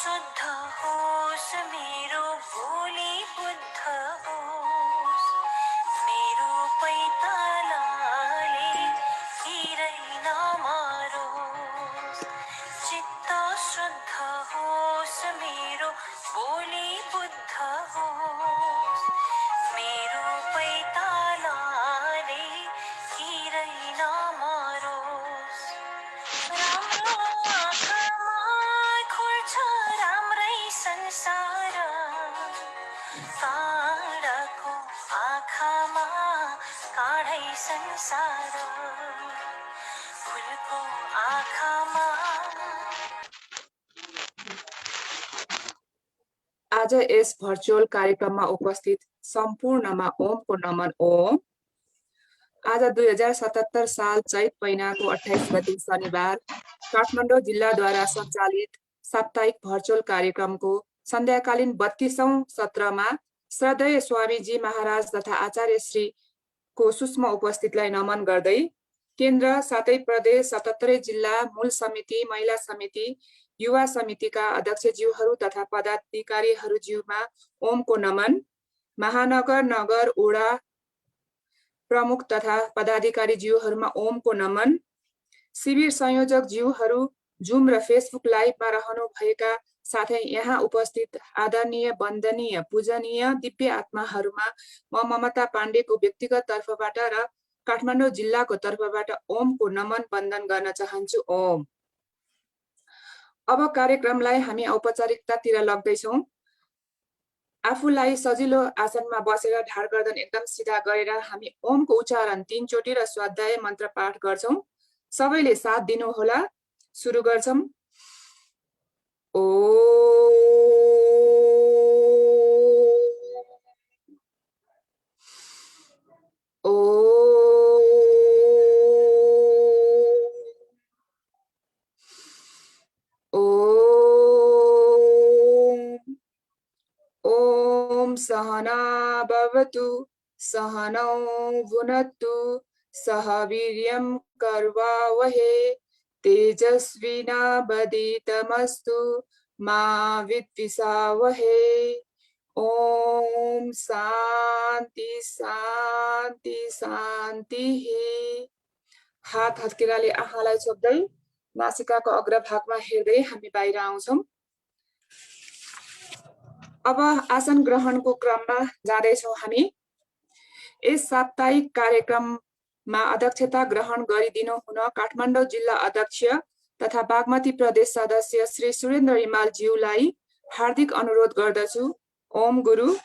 शुद्ध होस् मेरो बोली बुद्ध होस् मेरो पैतालाले हिरै नमारोस् चित्त शुद्ध होस् मेरो बोली बुद्ध होस् मेरो पैतालाले हिरै नमारोस् राम्रो आँखामा खुल्छ राम्रै संसार काँडाको आँखामा काँडै संसार फुलको आँखामा। आज यस भर्चुअल कार्यक्रममा उपस्थित सम्पूर्णमा ओमको नमन। ओम। आज 2077 साल चैत महिनाको 28 गते शनिबार काठमाडौँ जिल्लाद्वारा सञ्चालित साप्ताहिक भर्चुअल कार्यक्रमको सन्ध्याकालीन 32औं सत्रमा श्रद्धेय स्वामीजी महाराज तथा आचार्य श्रीको सूक्ष्म उपस्थितिलाई नमन गर्दै केन्द्र साथै प्रदेश 77 जिल्ला मूल समिति, महिला समिति, युवा समितिका अध्यक्षज्यूहरू तथा पदाधिकारीहरूज्यूमा ओमको नमन। महानगर, नगर, ओडा प्रमुख तथा पदाधिकारीज्यूहरूमा ओमको नमन। शिविर संयोजक ज्यूहरू जुम र फेसबुक लाइभमा रहनुभएका साथै यहाँ उपस्थित आदरणीय, वन्दनीय, पूजनीय दिव्य आत्माहरूमा म ममता पाण्डेको व्यक्तिगत तर्फबाट र काठमाडौँ जिल्लाको तर्फबाट ओमको नमन वन्दन गर्न चाहन्छु। ओम। अब कार्यक्रमलाई हामी औपचारिकतातिर लग्दैछौँ। आफूलाई सजिलो आसनमा बसेर ढाड गर्दन एकदम सिधा गरेर हामी ओमको उच्चारण 3 चोटी र स्वाध्याय मन्त्र पाठ गर्छौँ। सबैले साथ दिनुहोला। सुरु गर्छौँ। ओ ओ ओम सहना भवतु सहनौ भुनक्तु सह वीर्यं कर्वावहे तेजस्विनावधीतमस्तु मा विद्विषावहे। ओम शान्ति शान्ति शान्ति। हात हत्केलाले आँखालाई छोप्दै नासिकाको अग्रभागमा हेर्दै हामी बाहिर आउँछौँ। अब आसन ग्रहणको क्रममा जाँदैछौँ हामी। यस साप्ताहिक कार्यक्रममा अध्यक्षता ग्रहण गरिदिनु हुन काठमाडौँ जिल्ला अध्यक्ष तथा बागमती प्रदेश सदस्य श्री सुरेन्द्र रिमाल ज्यूलाई हार्दिक अनुरोध गर्दछु। ओम गुरु।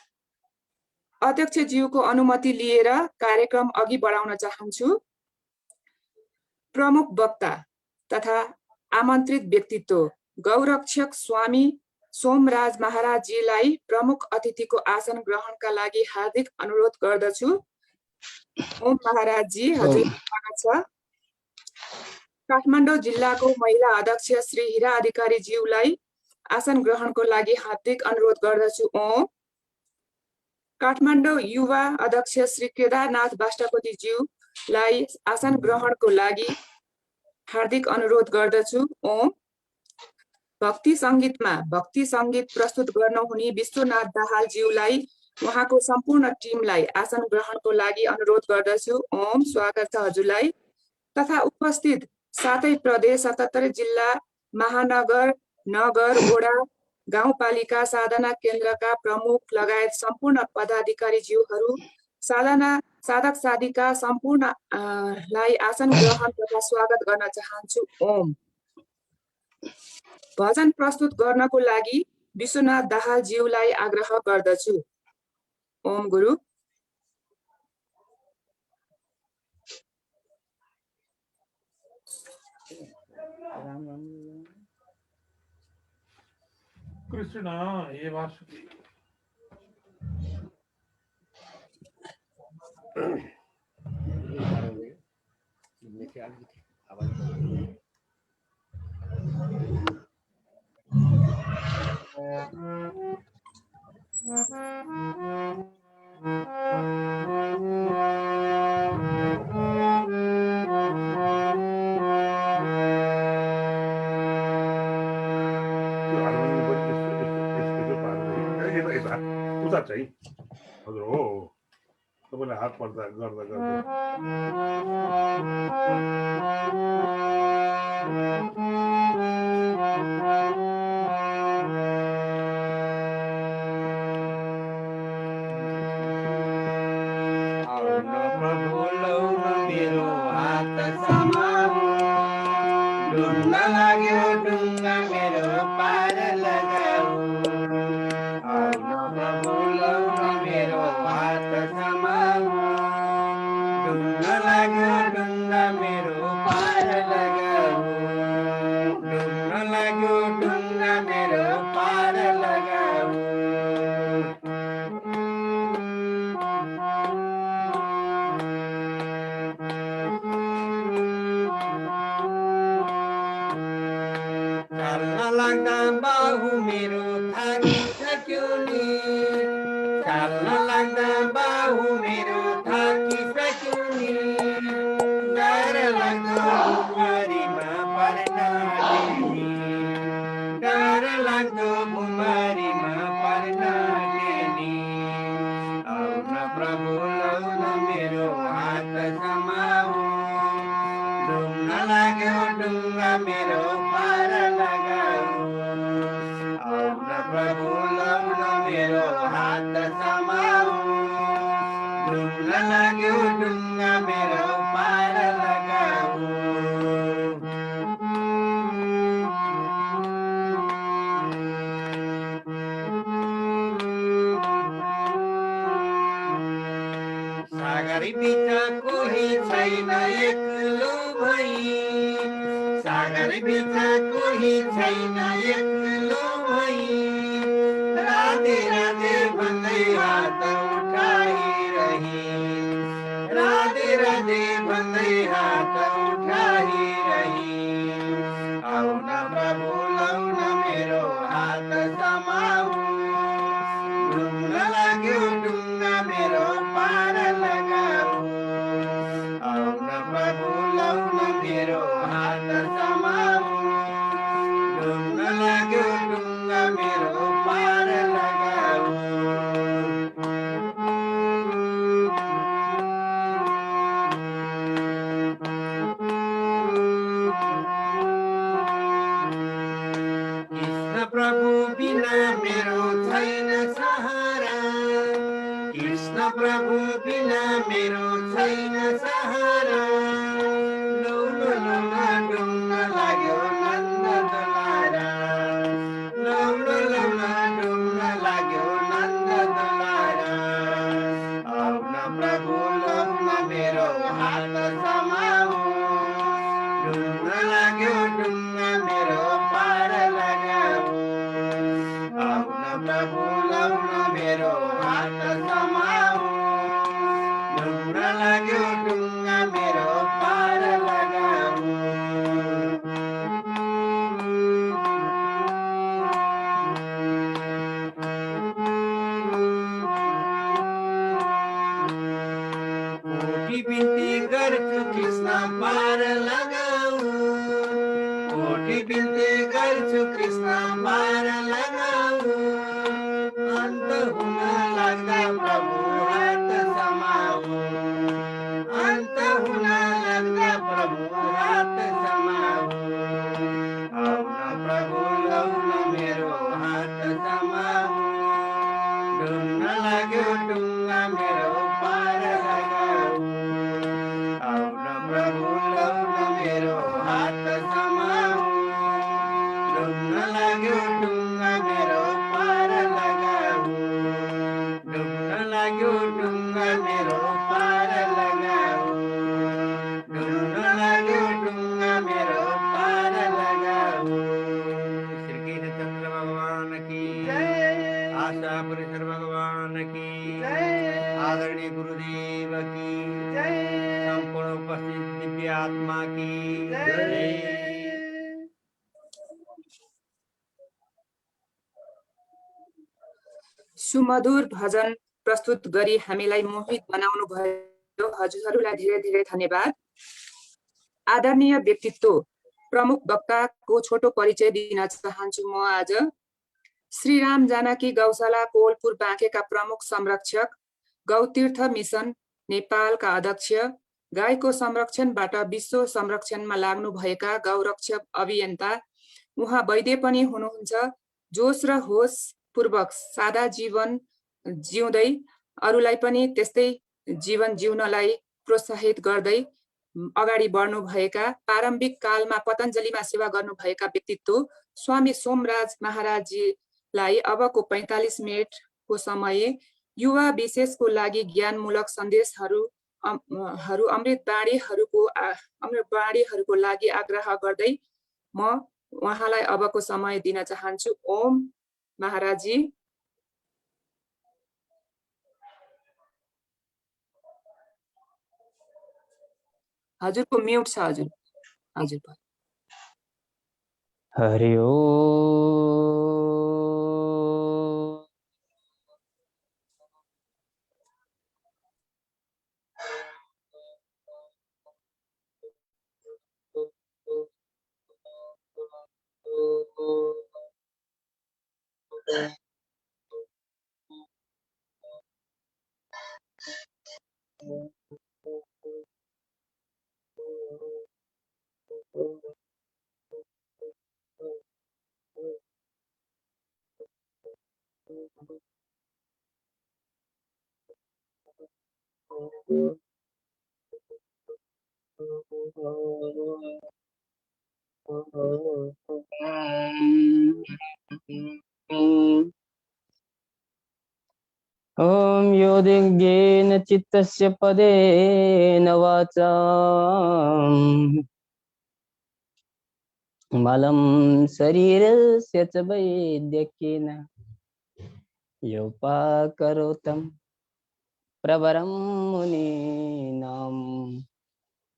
अध्यक्ष ज्यूको अनुमति लिएर कार्यक्रम अघि बढाउन चाहन्छु। प्रमुख वक्ता तथा आमन्त्रित व्यक्तित्व गौरक्षक स्वामी सोमराज महाराजजीलाई प्रमुख अतिथिको आसन ग्रहणका लागि हार्दिक अनुरोध गर्दछु। ओम महाराजजी, हजुर स्वागत छ। काठमाडौँ जिल्लाको महिला अध्यक्ष श्री हिरा अधिकारी ज्यूलाई आसन ग्रहणको लागि हार्दिक अनुरोध गर्दछु। ओम। काठमाडौँ युवा अध्यक्ष श्री केदारनाथ बाष्टपति ज्यूलाई आसन ग्रहणको लागि हार्दिक अनुरोध गर्दछु। ओम। भक्ति सङ्गीत प्रस्तुत गर्नुहुने विश्वनाथ दाहाल ज्यूलाई उहाँको सम्पूर्ण टिमलाई आसन ग्रहणको लागि अनुरोध गर्दछु। ओम। स्वागत छ हजुरलाई। तथा उपस्थित सातै प्रदेश 77 जिल्ला महानगर, नगर, वडा, गाउँपालिका साधना केन्द्रका प्रमुख लगायत सम्पूर्ण पदाधिकारी ज्यूहरू, साधक साधिका सम्पूर्णलाई आसन ग्रहण तथा स्वागत गर्न चाहन्छु। ओम। भजन प्रस्तुत गर्नको लागि विश्वनाथ दाहाल ज्यूलाई आग्रह गर्दछु। ओम गुरु। कृष्ण हे वासुदेव। उता चाहिँ हजुर हो तपाईँले हात पर्दा गर्दा गर्दा आउनु प्रभु लौन मेरो हात समाऊ डुब्न लाग्यो डुङ्गा मेरो पार लगाऊ आउनु प्रभु लौन मेरो हात समाऊ डुब्न लाग्यो डुङ्गा मेरो पार लगाऊ डुब्न लाग्यो डुङ्गा मेरो पार लगाऊ चाल्न लाग्दा बाहु मेरो थाकिसक्यो नि चाल्न लाग्दा बाहु मेरो थाकिसक्यो नि डर लाग्दो बुमरीमा पर्न नि डर लाग्दो बुमरीमा पर्न नि आउन प्रभु लौन मेरो हात समाऊ डुब्न लाग्यो डुङ्गा मेरो पार लगाऊ आउन प्रभु लौन मेरो हात समाऊ डुब्न लाग्यो डुङ्गा मेरो पार लगाऊ सागरी बिच कोही छैन एक्लो भई सागरी बिच कोही छैन एक्लो भई राधे राधे भन्दै हात उठाइरही राधे राधे भन्दै हात उठाइरही आउन प्रभु लौन मेरो हात समाऊ डुब्न लाग्यो डुङ्गा मेरो पार लगाऊ आउन प्रभु लौन मेरो हात समाऊ डुब्न लाग्यो डुङ्गा मेरो पार लगाऊ कृष्ण प्रभु बिना मेरो छैन सहारा कृष्ण प्रभु बिना मेरो छैन सहारा लौलो लौला डुङ्गा लाग्यो नन्द दलारा लौलो लौला डुङ्गा लाग्यो नन्द दलारा आउन प्रभु लौन मेरो हात समाऊ डुङ्गा लाग्यो डुङ्गा मेरो पार लगाऊ आउन प्रभु लौन मेरो हात समाऊ डुङ्गा लाग्यो डुङ्गा मेरो पार लगाऊ कोटी बिन्ती गर्छु कृष्ण पार लगाऊ कोटी बिन्ती गर्छु कृष्ण पार लगाऊ अन्त हुन लाग्दा प्रभु हात समाऊ अन्त हुन लाग्दा प्रभु हात समाऊ आउन प्रभु लौन मेरो हात समाऊ डुब्न लाग्यो डुङ्गा मेरो पार लगाऊ आउन प्रभु लौन मेरो हात समाऊ डुब्न लाग्यो डुङ्गा मेरो पार लगाऊ डुब्न लाग्यो डुङ्गा मेरो पार लगाऊ डुब्न लाग्यो डुङ्गा मेरो पार लगाऊ श्री कृष्णचन्द्र भगवान की आशा परेश्वर भगवान की आदरणीय गुरुदेव की संपूर्ण उपस्थित दिव्य आत्मा की जय। सुमधुर भजन प्रस्तुत गरी हामीलाई मोहित बनाउनु भयो हजुरहरूलाई धेरै धेरै धन्यवाद। आदरणीय व्यक्तित्व प्रमुख वक्ताको छोटो परिचय दिन चाहन्छु म आज। श्रीराम जानकी गौशाला कोलपुर बाँकेका प्रमुख संरक्षक, गौतीर्थ मिसन नेपालका अध्यक्ष, गाईको संरक्षणबाट विश्व संरक्षणमा लाग्नुभएका गौरक्षक अभियन्ता उहाँ वैद्य पनि हुनुहुन्छ। जोस र होसपूर्वक सादा जीवन जिउँदै अरूलाई पनि त्यस्तै जीवन जिउनलाई प्रोत्साहित गर्दै अगाडि बढ्नुभएका, प्रारम्भिक कालमा पतञ्जलिमा सेवा गर्नुभएका व्यक्तित्व स्वामी सोमराज महाराजजीलाई अबको 45 मिनटको समय युवा विशेषको लागि ज्ञानमूलक सन्देशहरू अमृतवाणीहरूको लागि आग्रह गर्दै म उहाँलाई अबको समय दिन चाहन्छु। ओम महाराजजी। हजुरको म्युट छ हजुर। हजुर। हरि ओम। ॐ योगिज्ञेन चित्तस्य पदेन वाचा मलं शरीरस्य च वैद्यकेन योपाकरोतं प्रवरं मुनीनां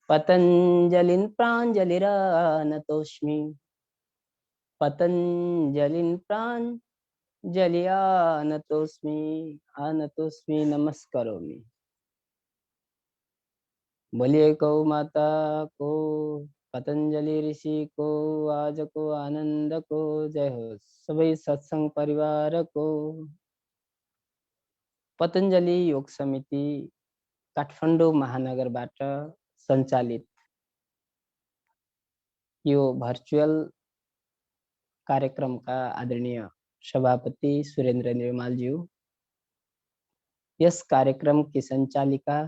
पतञ्जलिं प्राञ्जलिरानतोऽस्मि। पतञ्जलिं आनतोस्मि नमस्करोमि। बोलिए गौ माता को, पतंजलि ऋषि को, आज को आनंद को, जय हो सबै सत्संग परिवार को। पतंजलि योग समिति काठमाडौँ महानगरबाट सञ्चालित यो भर्चुअल कार्यक्रमका आदरणीय सभापति सुरेन्द्र निर्मालज्यू, यस कार्यक्रम की संचालिका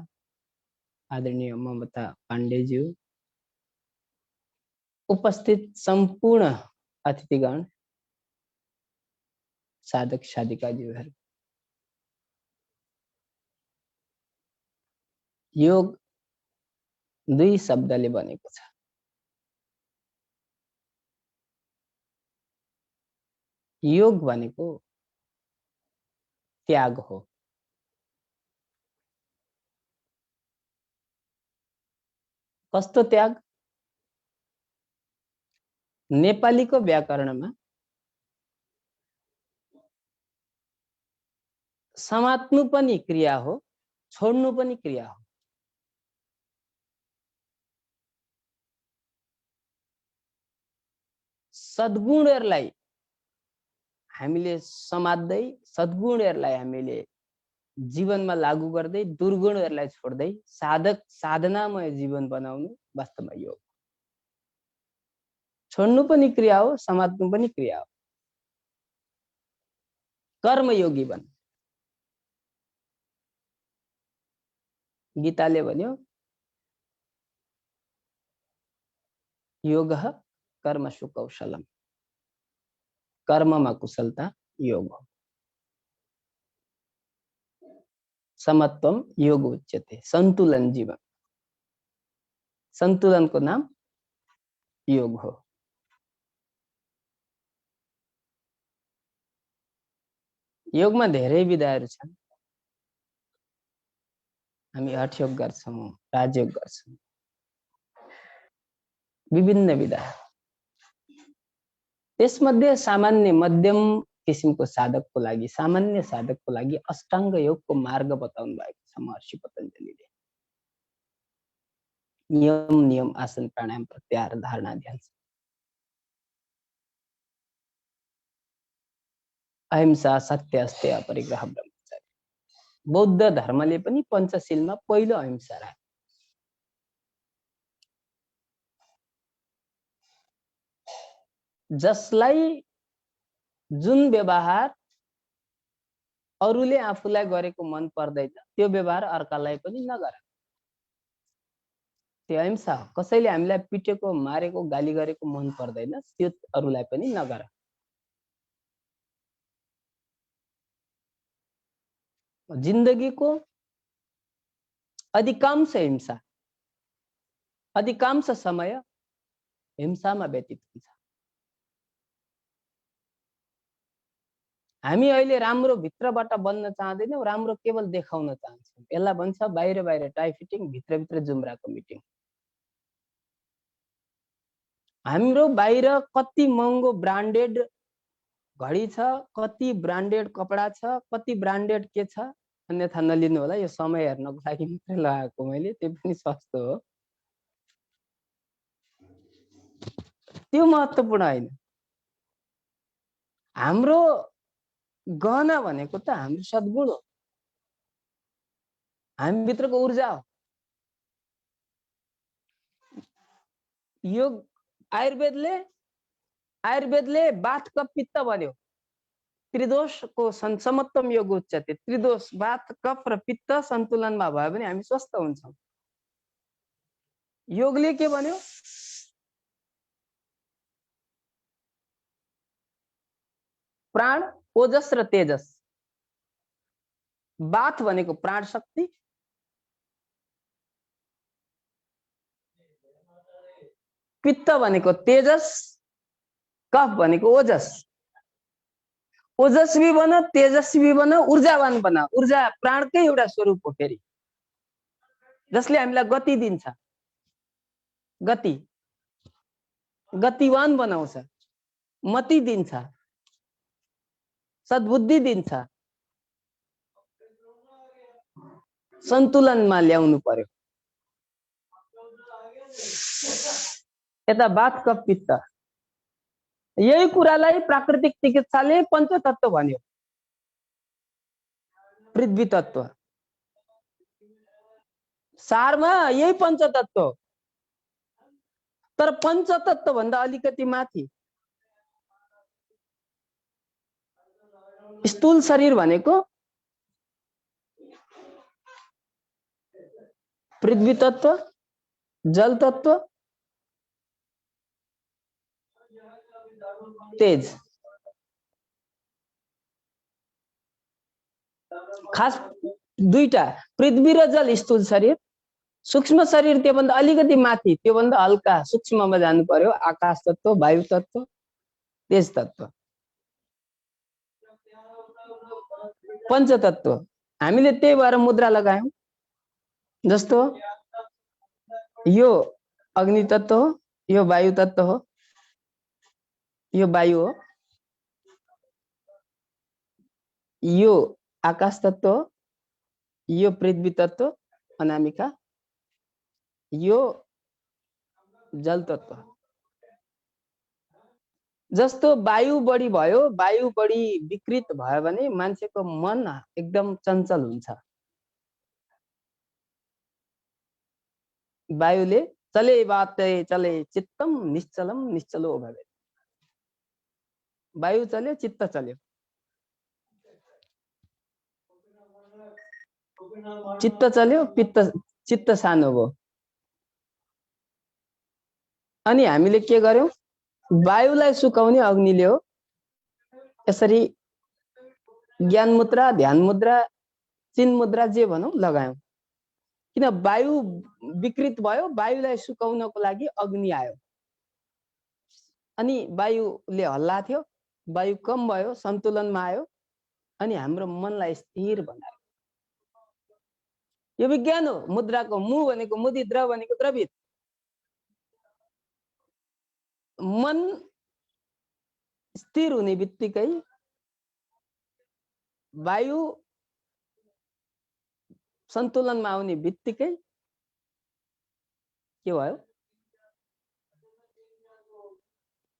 आदरणीय ममता पाण्डेज्यू, उपस्थित संपूर्ण अतिथिगण, साधक साधिकाज्यूहरू, योग दुई शब्दले बनेको छ। योग भनेको त्याग हो। कस्तो त्याग? नेपालीको व्याकरणमा समात्नु पनि क्रिया हो, छोड्नु पनि क्रिया हो। सद्गुणहरूलाई हामीले समात्दै, सद्गुणहरूलाई हामीले जीवनमा लागू गर्दै, दुर्गुणहरूलाई छोड्दै साधक साधनामय जीवन बनाउनु वास्तवमा योग। छोड्नु पनि क्रिया हो, समात्नु पनि क्रिया हो। कर्मयोगी बन। गीताले भन्यो योगः कर्मसु कौशलम। कर्ममा कुशलता योग हो। समत्वम योग उच्यते। संतुलन जीवन, संतुलनको नाम योग हो। योगमा धेरै विधाहरू छन्। हामी हठ योग गर्छौं, राजयोग गर्छौं, विभिन्न विधा। त्यसमध्ये सामान्य मध्यम किसिमको साधकको लागि, सामान्य साधकको लागि अष्टाङ्ग योगको मार्ग बताउनु भएको छ महर्षि पतञ्जलिले। नियम आसन प्राणायाम प्रत्याहार धारणा ध्यान। अहिंसा, सत्य, अस्तेय, अपरिग्रह, ब्रह्मचर्य। बौद्ध धर्मले पनि पञ्चशीलमा पहिलो अहिंसा राख्यो। जसलाई जुन व्यवहार अरूले आफूलाई गरेको मन पर्दैन त्यो व्यवहार अर्कालाई पनि नगर, त्यो अहिंसा हो। कसैले हामीलाई पिटेको, मारेको, गाली गरेको मन पर्दैन त्यो अरूलाई पनि नगर। जिन्दगीको अधिकांश हिंसा, अधिकांश समय हिंसामा व्यतीत हुन्छ। हामी अहिले राम्रो भित्रबाट बन्न चाहदैनौँ, राम्रो केवल देखाउन चाहन्छौँ। यसलाई भन्छ बाहिर बाहिर टाई फिटिङ, भित्रभित्र जुम्राको मिटिङ। हाम्रो बाहिर कति महँगो ब्रान्डेड घडी छ, कति ब्रान्डेड कपडा छ, कति ब्रान्डेड के छ, अन्यथा नलिनु होला, यो समय हेर्नको लागि मात्रै लगाएको मैले, त्यो पनि सस्तो हो, त्यो महत्त्वपूर्ण होइन। हाम्रो गहना भनेको त हाम्रो सद्गुण हो, हामी भित्रको ऊर्जा हो। यो आयुर्वेदले वात कफ पित्त भन्यो, त्रिदोषको समत्वम योग उच्यते। त्रिदोष वात कफ र पित्त सन्तुलनमा भयो भने हामी स्वस्थ हुन्छौँ। योगले के भन्यो? प्राण, ओजस र तेजस। वात भनेको प्राण शक्ति, पित्त भनेको तेजस, कफ भनेको ओजस। ओजस्वी बन, तेजस्वी बन, ऊर्जावान बन। ऊर्जा प्राणकै एउटा स्वरूप हो फेरि, जसले हामीलाई गति दिन्छ, गतिवान बनाउँछ, मति दिन्छ, सद्बुद्धि दिन्छ। सन्तुलनमा ल्याउनु पर्यो। यता वात कफ पित्त, यही कुरालाई प्राकृतिक चिकित्साले पञ्चतत्व भन्यो। पृथ्वी तत्व सारमा यही पञ्चतत्व हो, तर पञ्चतत्व भन्दा अलिकति माथि स्थूल शरीर भनेको पृथ्वी तत्व, जल तत्व, तेज। खास दुईटा, पृथ्वी र जल स्थूल शरीर, सूक्ष्म शरीर त्योभन्दा अलिकति माथि, त्योभन्दा हल्का सूक्ष्ममा जानु पर्यो, आकाश तत्व, वायु तत्व, तेज तत्व, पञ्चतत्व। हामीले त्यही भएर मुद्रा लगायौं। जस्तो यो अग्नि तत्व हो, यो वायु तत्व हो, यो वायु हो, यो आकाश तत्व हो, यो पृथ्वी तत्व, अनामिका, यो जल तत्व। जस्तो वायु बढी भयो, वायु बढी विकृत भयो भने मान्छेको मन एकदम चञ्चल हुन्छ। वायुले चले बाते चले चित्तम निश्चलम निश्चलो भवे। वायु चल्यो, चित्त चल्यो। चित्त चल्यो, चित्त सानो भयो। अनि हामीले के गर्यौं? वायुलाई सुकाउने अग्निले हो। यसरी ज्ञान मुद्रा, ध्यान मुद्रा, चिन मुद्रा जे भनौं लगायौं। किन वायु विकृत भयो, वायुलाई सुकाउनको लागि अग्नि आयो। अनि वायुले हल्ला थियो, वायु कम भयो, सन्तुलनमा आयो, अनि हाम्रो मनलाई स्थिर बनायो। यो विज्ञान हो। मुद्राको मु भनेको मुदी, द्र भनेको द्रवित। मन स्थिर हुने बित्तिकै वायु सन्तुलनमा आउने बित्तिकै के भयो?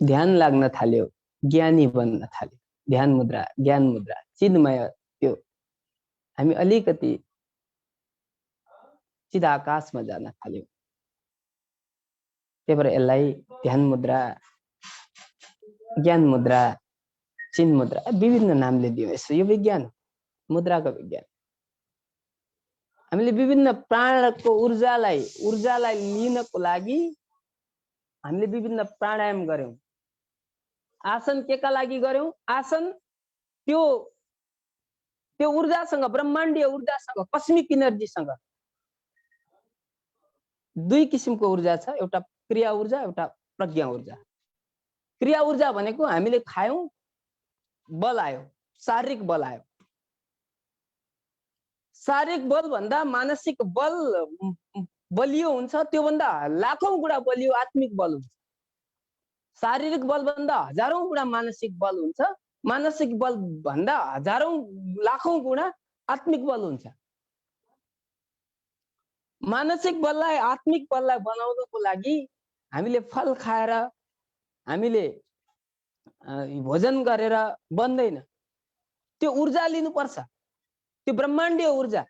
ध्यान लाग्न थाल्यो, ज्ञानी बन्न थाल्यो। ध्यान मुद्रा, ज्ञान मुद्रा, चिन्मय, त्यो हामी अलिकति चिदाकाशमा जान थाल्यौँ। त्यही भएर यसलाई ध्यान मुद्रा, ज्ञान मुद्रा, चिन्ह मुद्रा विभिन्न नामले दियो। यसो यो विज्ञान, मुद्राको विज्ञान। हामीले विभिन्न प्राणको ऊर्जालाई लिनको लागि हामीले विभिन्न प्राणायाम गर्यौं। आसन केका लागि गर्यौं? आसन त्यो ऊर्जासँग, ब्रह्माण्डीय ऊर्जासँग, कस्मिक इनर्जीसँग दुई किसिमको ऊर्जा छ, एउटा क्रिया ऊर्जा, एउटा प्रज्ञा ऊर्जा। क्रिया ऊर्जा भनेको हामीले खायौं, बल आयो, शारीरिक बल आयो। शारीरिक बल भन्दा मानसिक बल बलियो हुन्छ, त्यो भन्दा लाखौं गुणा बलियो आत्मिक बल हुन्छ। शारीरिक बल भन्दा हजारौं गुणा मानसिक बल हुन्छ, मानसिक बल भन्दा हजारौं लाखौं गुणा आत्मिक बल हुन्छ। मानसिक बललाई आत्मिक बललाई बनाउनको लागि हामीले फल खाएर, हामीले भोजन गरेर बन्दैन। त्यो ऊर्जा लिनुपर्छ, त्यो ब्रह्माण्डीय ऊर्जा।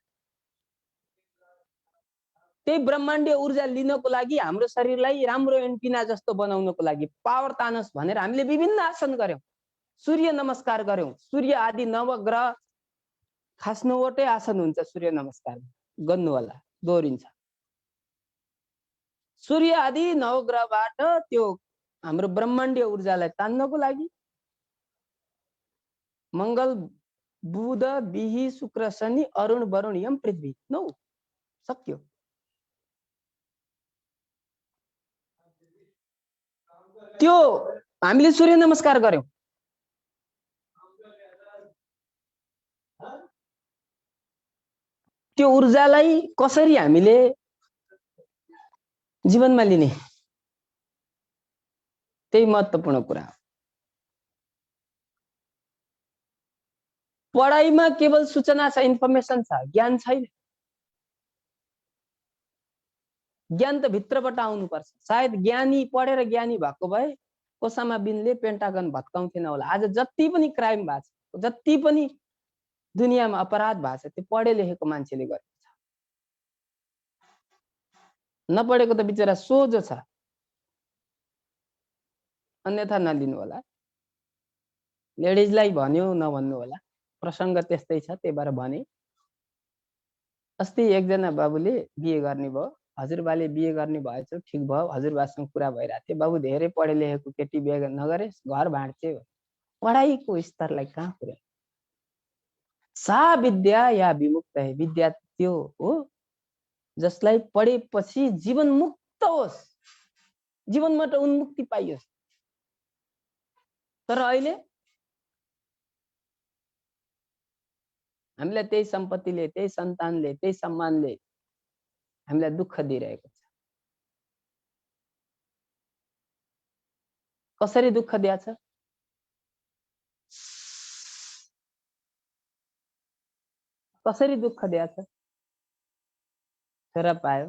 त्यही ब्रह्माण्डीय ऊर्जा लिनको लागि हाम्रो शरीरलाई राम्रो एन्टिना जस्तो बनाउनको लागि पावर तानोस् भनेर हामीले विभिन्न आसन गर्यौं। सूर्य नमस्कार गर्यौं। सूर्य आदि नवग्रह खास 9वटै आसन हुन्छ सूर्य नमस्कार गर्नु होला, दोहोरिन्छ। सूर्य आदि नवग्रहबाट त्यो हाम्रो ब्रह्माण्डीय ऊर्जालाई तान्नको लागि मंगल, बुध, बिही, शुक्र, शनि, अरुण, वरुण, यम, पृथ्वी 9 सक्यो। त्यो हामीले सूर्य नमस्कार गर्यौं। त्यो ऊर्जालाई कसरी हामीले जीवनमा लिने, त्यही महत्त्वपूर्ण कुरा हो। पढाइमा केवल सूचना छ, इन्फर्मेसन छ, ज्ञान छैन। ज्ञान त भित्रबाट आउनुपर्छ। सायद ज्ञानी पढेर ज्ञानी भएको भए ओसामा बिनले पेन्टागन भत्काउँथेन होला। आज जति पनि क्राइम भएको छ, जति पनि दुनियाँमा अपराध भएको छ, त्यो पढे लेखेको मान्छेले गरेको छ। नपढेको त बिचरा सोझो छ, अन्यथा नलिनु होला। लेडिजलाई भन्यो नभन्नु होला, प्रसङ्ग त्यस्तै छ, त्यही भएर भने। अस्ति एकजना बाबुले बिहे गर्ने भयो, हजुरबाले बिहे गर्ने भएछ, ठिक भयो, हजुरबासँग कुरा भइरहेको थियो। बाबु धेरै पढे लेखेको केटी बिहे नगरे घर भाँड्छे। पढाइको स्तरलाई कहाँ पुर्यायो? सा विद्या या विमुक्त है, विद्या त्यो हो जसलाई पढेपछि जीवन मुक्त होस्, जीवनबाट उन्मुक्ति पाइयोस्। तर अहिले हामीलाई त्यही सम्पत्तिले, त्यही सन्तानले, त्यही सम्मानले हामीलाई दुःख दिइरहेको छ। कसरी दुःख दिएछ? कसरी दुःख दिएछ? छोरा पायो,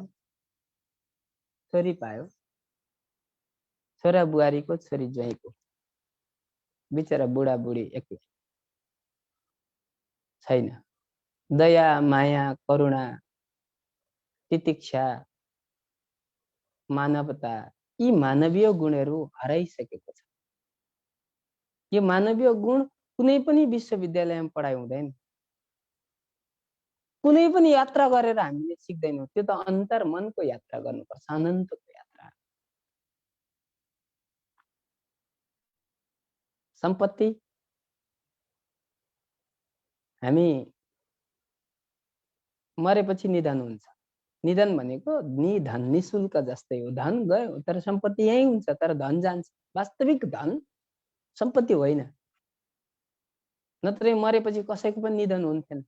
छोरी पायो, छोरा बुहारीको, छोरी ज्वाइँको, बिचरा बुढा बुढी एक्लै छैन। दया, माया, करुणा, तितिक्षा, मानवता, यी मानवीय गुणहरू हराइसकेको छ। यो मानवीय गुण कुनै पनि विश्वविद्यालयमा पढाइ हुँदैन, कुनै पनि यात्रा गरेर हामीले सिक्दैनौँ। त्यो त अन्तर मनको यात्रा गर्नुपर्छ, अनन्तको यात्रा। सम्पत्ति हामी मरेपछि निधन हुन्छ। निधन भनेको निधन, निशुल्क जस्तै हो। धन गयो तर सम्पत्ति यही हुन्छ, तर धन जान्छ। वास्तविक धन सम्पत्ति होइन, नत्र मरेपछि कसैको पनि निधन हुन्थेन।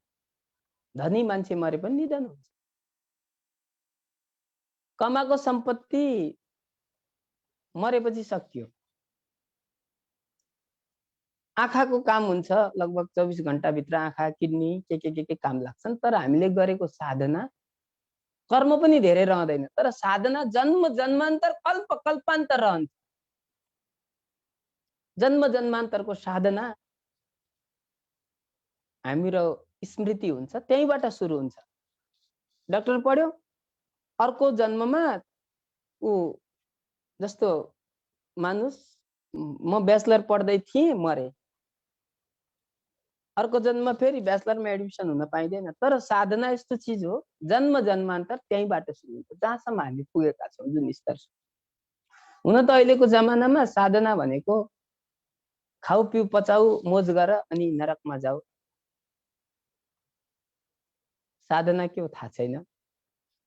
धनी मान्छे मरे पनि निधन हुन्छ। कमाएको सम्पत्ति मरेपछि सकियो। आँखाको काम हुन्छ, लगभग 24 घण्टाभित्र आँखा, किडनी के काम लाग्छन्। तर हामीले गरेको साधना, कर्म पनि धेरै रहँदैन, तर साधना जन्म जन्मान्तर, कल्प कल्पान्तर रहन्छ। जन्म जन्मान्तरको साधना हाम्रो स्मृति हुन्छ त्यहीबाट सुरु हुन्छ। डाक्टर पढ्यो, अर्को जन्ममा ऊ जस्तो मानुस म ब्याचलर पढ्दै थिएँ मरे, अर्को जन्ममा फेरि ब्याचलरमा एडमिसन हुन पाइँदैन। तर साधना यस्तो चिज हो जन्म जन्मान्तर त्यहीँबाट सुरु हुन्छ, जहाँसम्म हामी पुगेका छौँ जुन स्तर। हुन त अहिलेको जमानामा साधना भनेको खाऊ पिउ पचाऊ मोज गर अनि नरकमा जाऊ, साधना के हो थाहा छैन।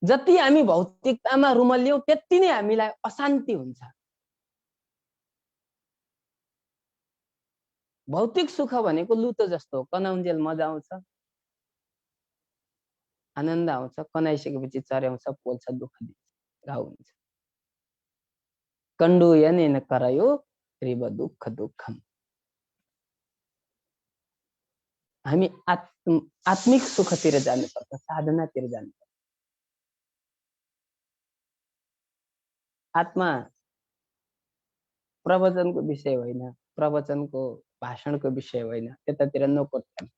जति हामी भौतिकतामा रुमल्यौं त्यति नै हामीलाई अशान्ति हुन्छ। भौतिक सुख भनेको लुतो जस्तो हो, कनाउन्जेल मजा आउँछ, आनन्द आउँछ, कनाइसकेपछि चर्याउँछ, पोल्छ, दुःख दिन्छ, घाउ हुन्छ। कंडु यनेन करयो रिब दुःख दुःखम। हामी आत्मिक सुखतिर जानुपर्छ, साधनातिर जानुपर्छ। आत्मा प्रवचनको विषय होइन, प्रवचनको भाषणको विषय होइन, त्यतातिर नकोट्याउँ।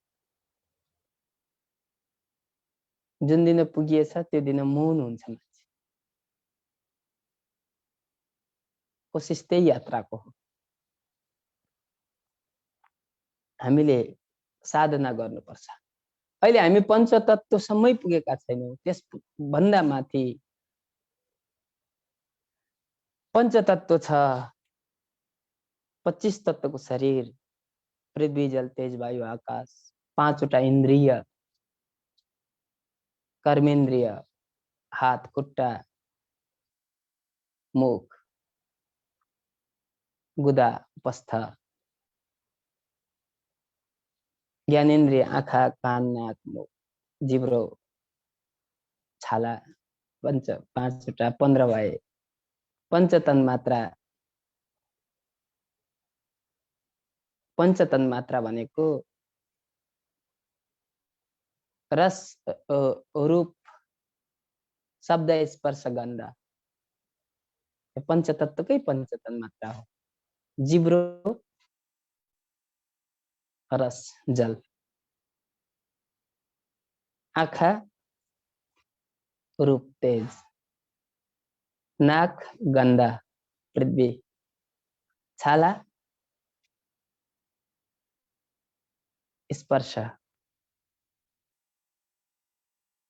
जुन दिन पुगिएछ त्यो दिन मौन हुन्छ मान्छे। कोसिस त्यही यात्राको हो। हामीले साधना गर्नुपर्छ। अहिले हामी पञ्चतत्त्वसम्मै पुगेका छैनौँ, त्यसभन्दा माथि पञ्चतत्त्व छ। 25 तत्त्वको शरीर, पृथ्वी जल तेज वायु आकाश, 5वटा इन्द्रिय, कर्मेन्द्रिय, हात खुट्टा मुख गुदा उपस्थ, ज्ञानेन्द्रिय आँखा कान नाक मुख जिब्रो छाला, 5वटा 15 भए। पंचतन मात्रा, पंचतन मात्रा भनेको रस रूप शब्द स्पर्श गन्ध, पंचतत्वकै पंचतन मात्रा हो। जिब्रो रस जल, आँखा रूप तेज, नाक गंध पृथ्वी, छाला स्पर्श।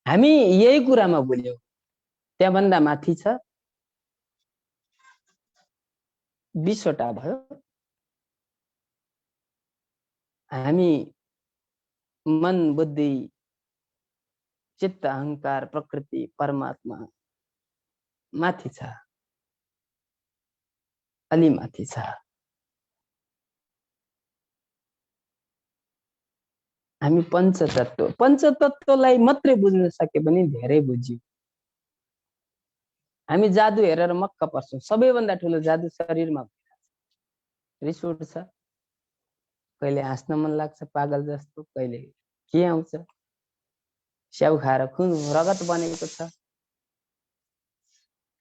हामी यही कुरामा भुल्यौं। त्यहाँभन्दा माथि छ 20वटा भयो। हामी मन बुद्धि चित्त अहंकार प्रकृति परमात्मा माथि छ, अलि माथि छ। हामी पञ्चतत्त्वलाई मात्रै बुझ्न सके पनि धेरै बुझ्यौं। हामी जादु हेरेर मक्क पर्छौं। सबैभन्दा ठुलो जादु शरीरमा रिस उठ्छ, कहिले हाँस्न मन लाग्छ पागल जस्तो, कहिले के आउँछ, स्याउ खाएर खुन रगत बनेको छ,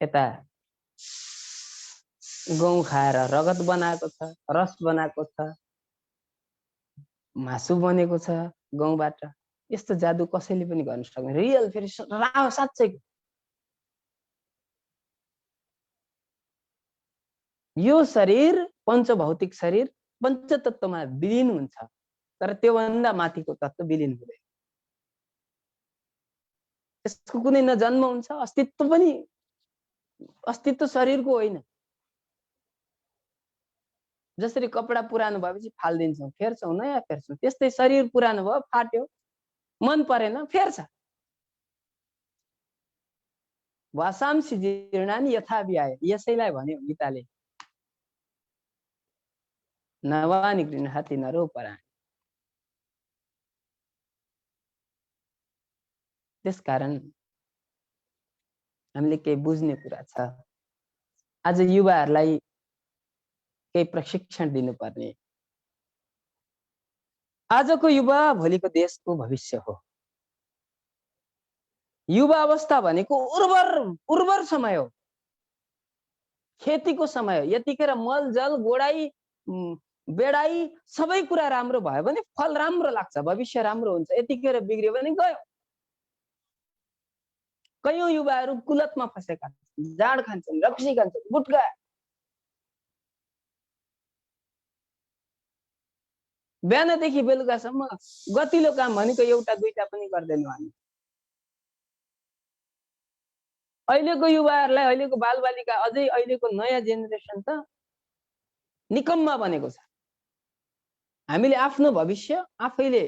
यता गहुँ खाएर रगत बनाएको छ, रस बनाएको छ, मासु बनेको छ गहुँबाट। यस्तो जादु कसैले पनि गर्न सक्दैन। रियल फेरि साँच्चै यो शरीर पञ्चभौतिक शरीर पञ्चतत्त्वमा विलीन हुन्छ, तर त्योभन्दा माथिको तत्त्व विलीन हुँदैन। त्यसको कुनै न जन्म हुन्छ, अस्तित्व पनि, अस्तित्व शरीरको होइन। जसरी कपडा पुरानो भएपछि फाल्दिन्छौँ, फेर्छौँ, नयाँ फेर्छौँ, त्यस्तै शरीर पुरानो भयो, फाट्यो, मन परेन, फेर्छ। वासांसि जीर्णानि यथा विहाय, यसैलाई भन्यो गीताले, नवानि गृह्णाति नरो पराणि। त्यसकारण हामीले केही बुझ्ने कुरा छ। आज युवाहरूलाई केही प्रशिक्षण दिनुपर्ने। आजको युवा भोलिको देशको भविष्य हो। युवा अवस्था भनेको उर्वर समय हो, खेतीको समय हो। यतिखेर मल जल गोडाई बेडाई सबै कुरा राम्रो भयो भने फल राम्रो लाग्छ, भविष्य राम्रो हुन्छ। यतिखेर बिग्रियो भने गयो। कयौं युवाहरू कुलतमा फसेका छन्, जाँड खान्छन्, रक्सी खान्छन्, गुटखा। बिहानदेखि बेलुकासम्म गतिलो काम भनेको एउटा दुईटा पनि गर्दैनौँ हामी। अहिलेको युवाहरूलाई, अहिलेको बालबालिका, अझै अहिलेको नयाँ जेनेरेसन त निकम्मा बनेको छ। हामीले आफ्नो भविष्य आफैले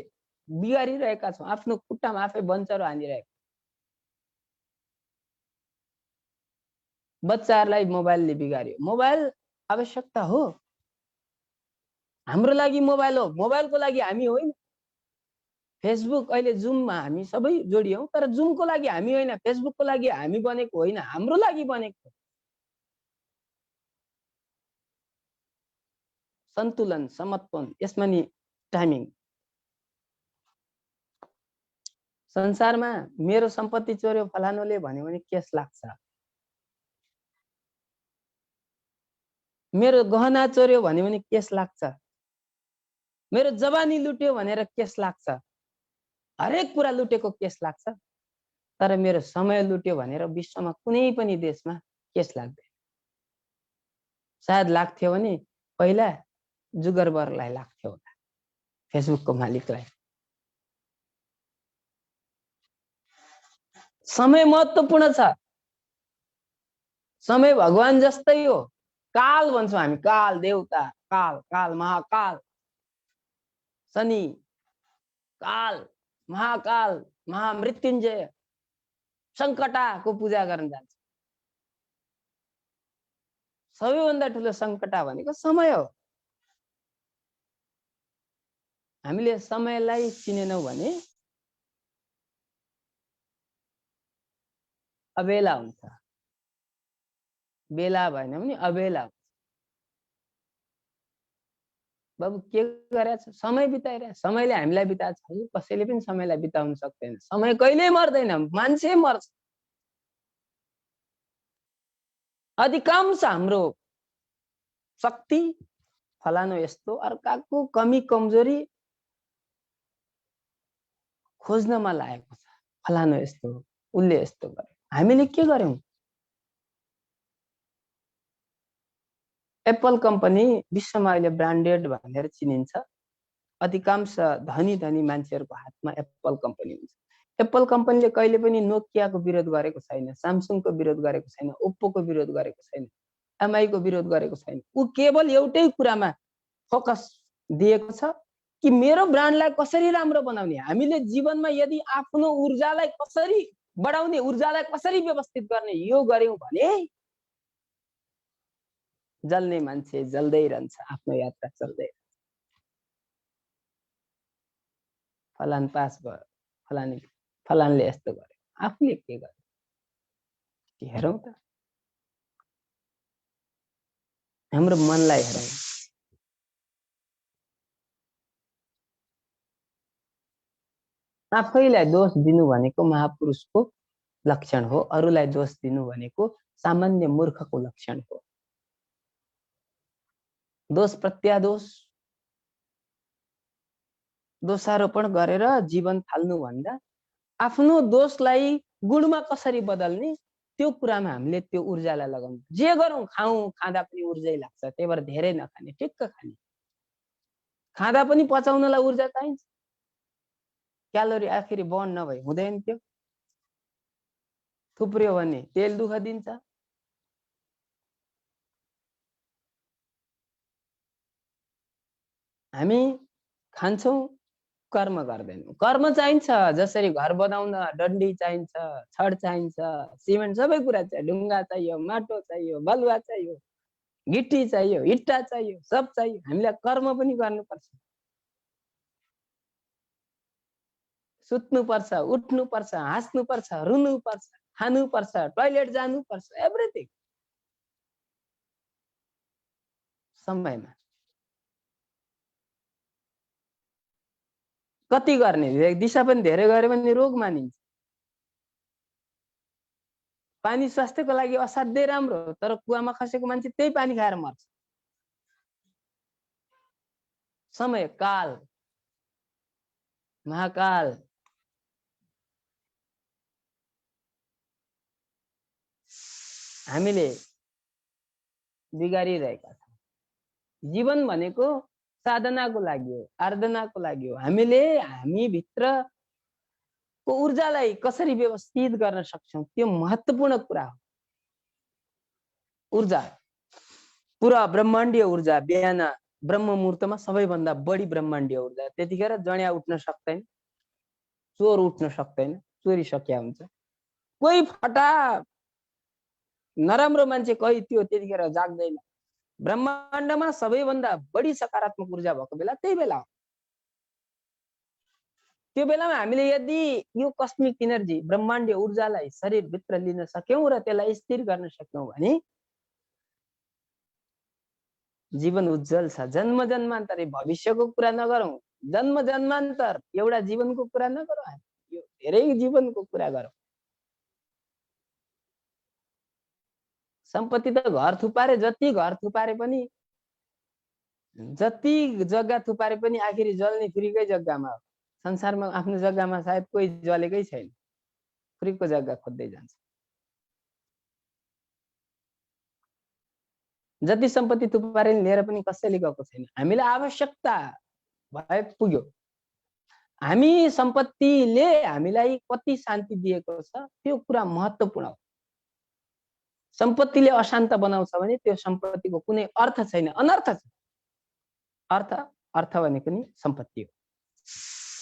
बिगारिरहेका छौँ, आफ्नो खुट्टामा आफै बन्चरो हानिरहेका। बच्चाहरूलाई मोबाइलले बिगार्यो। मोबाइल आवश्यकता हो, हाम्रो लागि मोबाइल हो, मोबाइलको लागि हामी होइन। फेसबुक अहिले जुममा हामी सबै जोडियौँ, तर जुमको लागि हामी होइन, फेसबुकको लागि हामी बनेको होइन, हाम्रो लागि बनेको। सन्तुलन, समतोलन, यसमा नि टाइमिङ। संसारमा मेरो सम्पत्ति चोर्यो फलानुले भन्यो भने केस लाग्छ, मेरो गहना चोर्यो भन्यो भने केस लाग्छ, मेरो जवानी लुट्यो भनेर केस लाग्छ, हरेक कुरा लुटेको केस लाग्छ। तर मेरो समय लुट्यो भनेर विश्वमा कुनै पनि देशमा केस लाग्दैन। सायद लाग्थ्यो भने पहिला जुगरबर्गलाई लाग्थ्यो होला, फेसबुकको मालिकलाई। समय महत्त्वपूर्ण छ। समय भगवान जस्तै हो। काल भन्छौँ हामी, काल देवता, काल, काल महाकाल, शनि, काल, महाकाल, महामृत्युञ्जय, सङ्कटाको पूजा गर्न जान्छ। सबैभन्दा ठुलो सङ्कटा भनेको समय हो। हामीले समयलाई चिनेनौँ भने अबेला हुन्छ, बेला भएन भने अबेला हुन्छ। बाबु के गरेछ? समय बिताइरहे। समयले हामीलाई बिताएको छ, कसैले पनि समयलाई बिताउन सक्दैन। समय कहिल्यै मर्दैन, मान्छे मर्छ। अधिकांश हाम्रो शक्ति फलानु यस्तो, अर्काको कमी कमजोरी खोज्नमा लागेको छ। फलानु यस्तो, उसले यस्तो गर्यो, हामीले के गर्यौं? एप्पल कम्पनी विश्वमा अहिले ब्रान्डेड भनेर चिनिन्छ। अधिकांश धनी धनी मान्छेहरूको हातमा एप्पल कम्पनी हुन्छ। एप्पल कम्पनीले कहिले पनि नोकियाको विरोध गरेको छैन, स्यामसङको विरोध गरेको छैन, ओप्पोको विरोध गरेको छैन, एमआईको विरोध गरेको छैन। ऊ केवल एउटै कुरामा फोकस दिएको छ कि मेरो ब्रान्डलाई कसरी राम्रो बनाउने। हामीले जीवनमा यदि आफ्नो ऊर्जालाई कसरी बढाउने, ऊर्जालाई कसरी व्यवस्थित गर्ने, यो गर्यौं भने जल्ने मान्छे जल्दै रहन्छ, आफ्नो यात्रा चल्दै। फलान पास भयो, फलानले यस्तो गर्यो, आफूले के गर्यो हेरौँ त। हाम्रो मनलाई हेरौँ। आफैलाई दोष दिनु भनेको महापुरुषको लक्षण हो, अरूलाई दोष दिनु भनेको सामान्य मूर्खको लक्षण हो। दोष प्रत्यादोष, दोषारोपण गरेर जीवन थाल्नु भन्दा आफ्नो दोषलाई गुणमा कसरी बदल्ने, त्यो कुरामा हामीले त्यो ऊर्जालाई लगाउनु। जे गरौँ, खाउँ, खाँदा पनि ऊर्जै लाग्छ, त्यही भएर धेरै नखाने, ठिक्क खाने। खाँदा पनि पचाउनलाई ऊर्जा चाहिन्छ, क्यालोरी आखिरी बर्न नभई हुँदैन। त्यो थुप्रियो भने तेल दुःख दिन्छ। हामी खान्छौँ, कर्म गर्दैनौँ। कर्म चाहिन्छ, जसरी घर बनाउन डन्डी चाहिन्छ, छड चाहिन्छ, सिमेन्ट, सबै कुरा चाहियो, ढुङ्गा चाहियो, माटो चाहियो, बलुवा चाहियो, गिट्टी चाहियो, इट्टा चाहियो, सब चाहियो। हामीलाई कर्म पनि गर्नुपर्छ। सुत्नुपर्छ, उठ्नुपर्छ, हाँस्नुपर्छ, रुनुपर्छ, खानुपर्छ, टोयलेट जानुपर्छ, एभ्रिथिङ समयमा। कति गर्ने, दिशा पनि धेरै गऱ्यो भने रोग मानिन्छ। पानी स्वास्थ्यको लागि असाध्यै राम्रो, तर कुवामा खसेको मान्छे त्यही पानी खाएर मर्छ। समय काल महाकाल हामीले बिगारिरहेका छौँ। जीवन भनेको साधनाको लागि हो, आराधनाको लागि हो। हामीले हामी भित्रको ऊर्जालाई कसरी व्यवस्थित गर्न सक्छौँ त्यो महत्त्वपूर्ण कुरा हो। ऊर्जा पुरा ब्रह्माण्डीय ऊर्जा बिहान ब्रह्म मुहूर्तमा सबैभन्दा बढी ब्रह्माण्डीय ऊर्जा। त्यतिखेर जड्या उठ्न सक्दैन, चोर उठ्न सक्दैन, चोरी सकिया हुन्छ। कोही फटा नराम्रो मान्छे कोही त्यो त्यतिखेर जाग्दैन। ब्रह्माण्डमा सबैभन्दा बढी सकारात्मक ऊर्जा भएको बेला त्यही बेला हो। त्यो बेलामा हामीले यदि यो कस्मिक इनर्जी ब्रह्माण्डीय ऊर्जालाई शरीरभित्र लिन सक्यौँ र त्यसलाई स्थिर गर्न सक्यौँ भने जीवन उज्जवल छ। जन्म जन्मान्तर भविष्यको कुरा नगरौँ, जन्म जन्मान्तर एउटा जीवनको कुरा नगरौँ, हामी यो धेरै जीवनको कुरा गरौँ। सम्पत्ति त घर थुपारे जति घर थुपारे पनि, जति जग्गा थुपारे पनि आखिरी जल्ने फ्रीकै जग्गामा हो। संसारमा आफ्नो जग्गामा सायद कोही जलेकै छैन, फ्रीको जग्गा खोज्दै जान्छ। जति सम्पत्ति थुपारे लिएर पनि कसैले गएको छैन। हामीलाई आवश्यकता भए पुग्यो। हामी सम्पत्तिले हामीलाई कति शान्ति दिएको छ त्यो कुरा महत्त्वपूर्ण हो। सम्पत्तिले अशान्त बनाउँछ भने त्यो सम्पत्तिको कुनै अर्थ छैन, अनर्थ छ। अर्थ भनेको नि सम्पत्ति हो,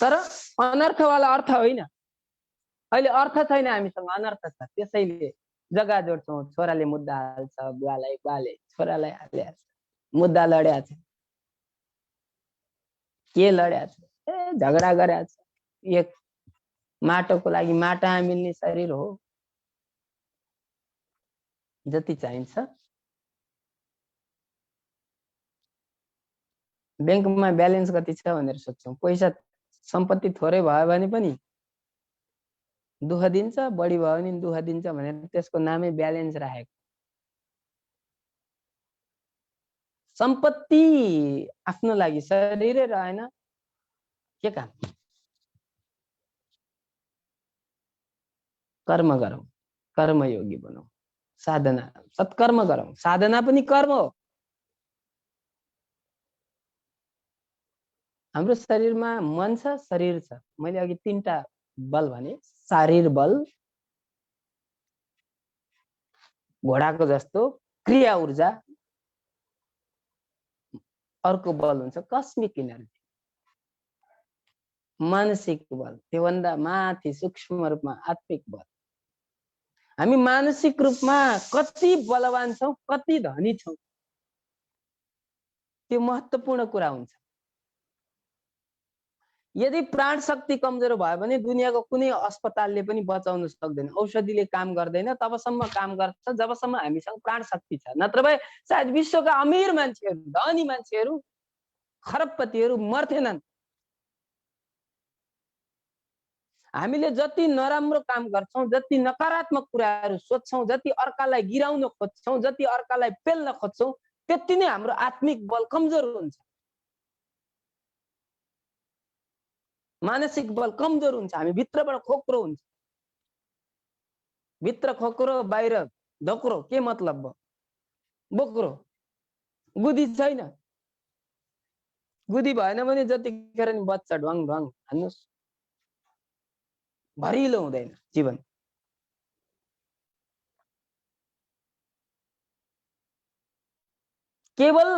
तर अनर्थवाला अर्थ होइन। अहिले अर्थ छैन हामीसँग, अनर्थ छ। त्यसैले जग्गा जोड्छौँ। छोराले मुद्दा हाल्छ बुवालाई, बुवाले छोरालाई हाल्छ, मुद्दा लड्या छ, के लड्या छ, झगडा गरेछ। एक माटोको लागि माटा मिल्ने शरीर हो। जति चाहिन्छ ब्याङ्कमा ब्यालेन्स कति छ भनेर सोध्छौँ। पैसा सम्पत्ति थोरै भयो भने पनि दुःख दिन्छ, बढी भयो भने दुःख दिन्छ भनेर त्यसको नामै ब्यालेन्स राखेको। सम्पत्ति आफ्नो लागि शरीरै रहेन, के काम? कर्म गरौँ, कर्मयोगी बनौँ, साधना सत्कर्म गरौँ। साधना पनि कर्म हो। हाम्रो शरीरमा मन छ, शरीर छ। मैले अघि 3टा बल भने, शारीर बल, घोडाको जस्तो क्रिया ऊर्जा, अर्को बल हुन्छ कस्मिक इनर्जी, मानसिक बल, त्योभन्दा माथि सूक्ष्म रूपमा आत्मिक बल। हामी मानसिक रूपमा कति बलवान छौँ, कति धनी छौँ त्यो महत्त्वपूर्ण कुरा हुन्छ। यदि प्राण शक्ति कमजोर भयो भने दुनियाँको कुनै अस्पतालले पनि बचाउन सक्दैन, औषधिले काम गर्दैन। तबसम्म काम गर्छ जबसम्म हामीसँग प्राण शक्ति छ। नत्र भए सायद विश्वका अमीर मान्छेहरू, धनी मान्छेहरू, खरबपतिहरू मर्थेनन्। हामीले जति नराम्रो काम गर्छौँ, जति नकारात्मक कुराहरू सोच्छौँ, जति अर्कालाई गिराउन खोज्छौँ, जति अर्कालाई पेल्न खोज्छौँ, त्यति नै हाम्रो आत्मिक बल कमजोर हुन्छ, मानसिक बल कमजोर हुन्छ। हामी भित्रबाट खोक्रो हुन्छ। भित्र खोक्रो, बाहिर धोक्रो, के मतलब भयो? बोक्रो। गुदी छैन। गुदी भएन भने जतिखेर नि बच्चा ढ्वाङ ढ्वाङ हान्नुस्, भरिलो हुँदैन जीवन। केवल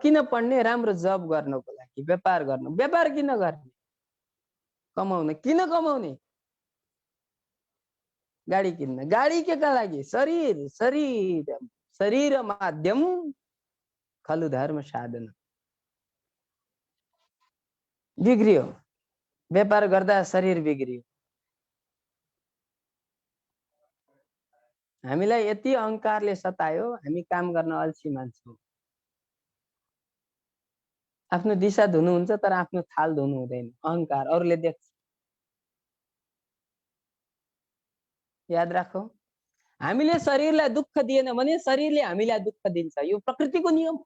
किन पढ्ने? राम्रो जब गर्नको लागि, व्यापार गर्नु। व्यापार किन गर्ने? कमाउन। किन कमाउने? गाडी किन्न। गाडी के का लागि? शरीर। शरीर शरीर माध्यम खलु धर्म साधन। बिग्रियो, व्यापार गर्दा शरीर बिग्रियो। हामीलाई यति अहंकारले सतायो, हामी काम गर्न अल्छी मान्छौँ। आफ्नो दिशा धुनुहुन्छ तर आफ्नो थाल धुनु हुँदैन। अहंकार, अरूले देख्छ। याद राखौं, हामीले शरीरलाई दुःख दिएन भने शरीरले हामीलाई दुःख दिन्छ, यो प्रकृतिको नियम।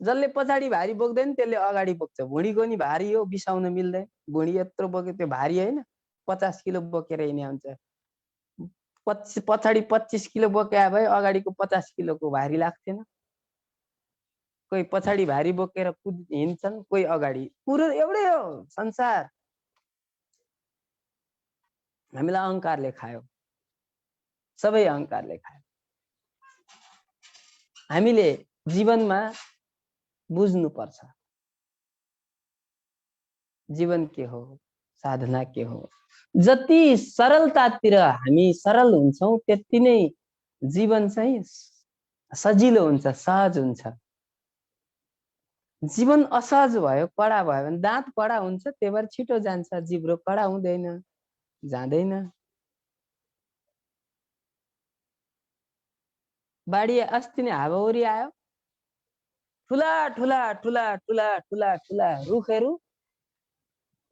जसले पछाडि भारी बोक्दैन त्यसले अगाडि बोक्छ। भुँडीको नि भारी हो, बिसाउन मिल्दैन। भुँडी यत्रो बोके त्यो भारी होइन, 50 किलो बोकेर हिँड्ने हुन्छ। पछाडि 25 किलो बोके भए अगाडिको 50 किलोको भारी लाग्थेन। कोही पछाडि भारी बोकेर हिँड्छन्, कोही अगाडि। पुरो एउटै हो संसार। हामीलाई अहंकारले खायो, सबै अहंकारले खायो। हामीले जीवनमा बुझ्नु पर्छ जीवन के हो, साधना के हो। जति सरलतातिर हामी सरल हुन्छौं त्यति नै जीवन चाहिँ सजिलो हुन्छ, सहज हुन्छ। जीवन असहज भयो, कडा भयो भने दाँत कडा हुन्छ, त्यही भएर छिटो जान्छ। जिब्रो कडा हुँदैन, जाँदैन। बाढी अस्ति नै हावाहुरी आयो, ठुला ठुला ठुला ठुला ठुला ठुला रुखहरू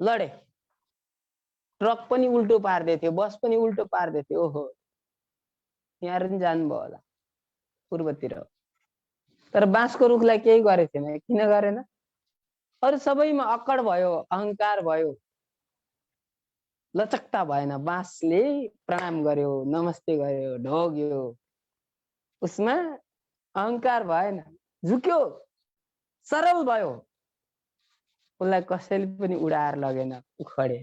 लडे। ट्रक पनि उल्टो पार्दै थियो, बस पनि उल्टो पार्दै थियो। ओहो, यहाँहरू पनि जानुभयो होला पूर्वतिर। तर बाँसको रुखलाई केही गरेको थिएन। किन गरेन? अरू सबैमा अक्कड भयो, अहंकार भयो, लचकता भएन। बाँसले प्रणाम गर्यो, नमस्ते गर्यो, ढोग्यो, उसमा अहंकार भएन, झुक्यो, सरल भयो। उसलाई कसैले पनि उडाएर लगेन, उखडे।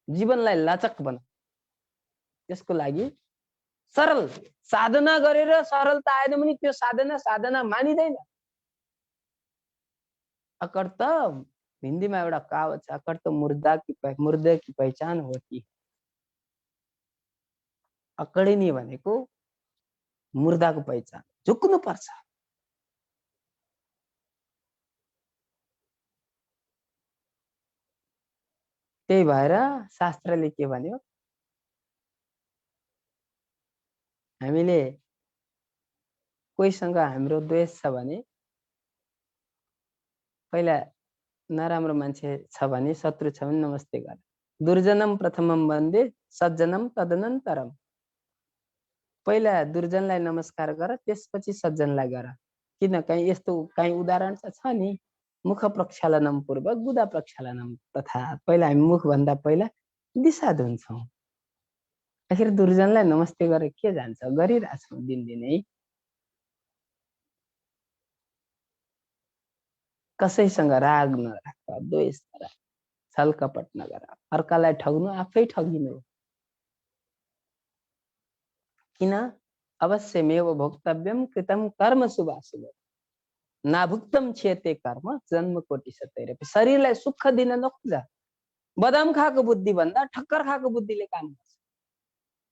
जीवनलाई लचक बना, त्यसको लागि सरल साधना गरेर सरलता आएन भने त्यो साधना मानिदैन। अकड़ त हिन्दीमा एउटा कहावत छ, अकड़ त मुर्दा की पहिचान होती। अकडिनी भनेको मुर्दाको पहिचान, झुक्नु पर्छ। त्यही भएर शास्त्रले के भन्यो, हामीले कोहीसँग हाम्रो द्वेष छ भने, पहिला नराम्रो मान्छे छ भने, शत्रु छ भने नमस्ते गर। दुर्जनम प्रथमम वन्दे सज्जनम तदनन्तरम। पहिला दुर्जनलाई नमस्कार गर, त्यसपछि सज्जनलाई गर। किन? कहीं यस्तो कहीं उदाहरण छ नि, मुख प्रक्षालनम पूर्वक गुदा प्रक्षालनम तथा। पहिला हामी मुख भन्दा पहिला दिशा धुन्छौं। आखिर दुर्जनलाई नमस्ते गरे के जान्छ? गरिरहेछौं दिनदिनै। कसैसँग राग नराख, द्वेष नराख, छल कपट नगर। अर्कालाई ठग्नु आफै ठगिनु। किन? अवश्यमेव भोक्तव्यम कृतम कर्म शुभाशुभ नाभुक्तम क्षेते कर्म जन्म कोटि सतैरपि। शरीरलाई सुख दिन नखोज। बदाम खाएको बुद्धि भन्दा ठक्कर खाएको बुद्धिले काम गर्छ।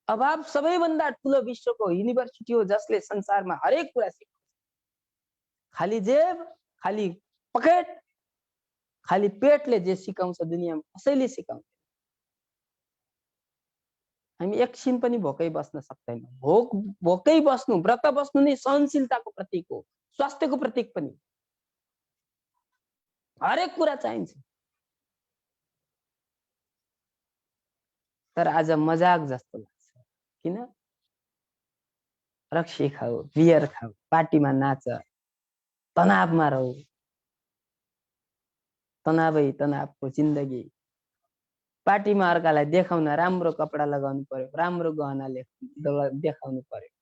अभाव सबैभन्दा ठुलो विश्वको युनिभर्सिटी हो, जसले संसारमा हरेक कुरा सिकाउँछ। खाली जेब, खाली पकेट, खाली पेटले जे सिकाउँछ दुनियाँमा कसैले सिकाउँदैन। हामी एकछिन पनि भोकै बस्न सक्दैनौँ। भोकै बस्नु, व्रत बस्नु नै सहनशीलताको प्रतीक हो, स्वास्थ्यको प्रतीक पनि। हरेक कुरा चाहिन्छ। तर आज मजाक जस्तो लाग्छ। किन? रक्सी खाऊ, बियर खाऊ, पार्टीमा नाच, तनावमा रहौ। तनावै तनावको जिन्दगी। पार्टीमा अर्कालाई देखाउन राम्रो कपडा लगाउनु पर्यो, राम्रो गहना देखाउनु पर्यो।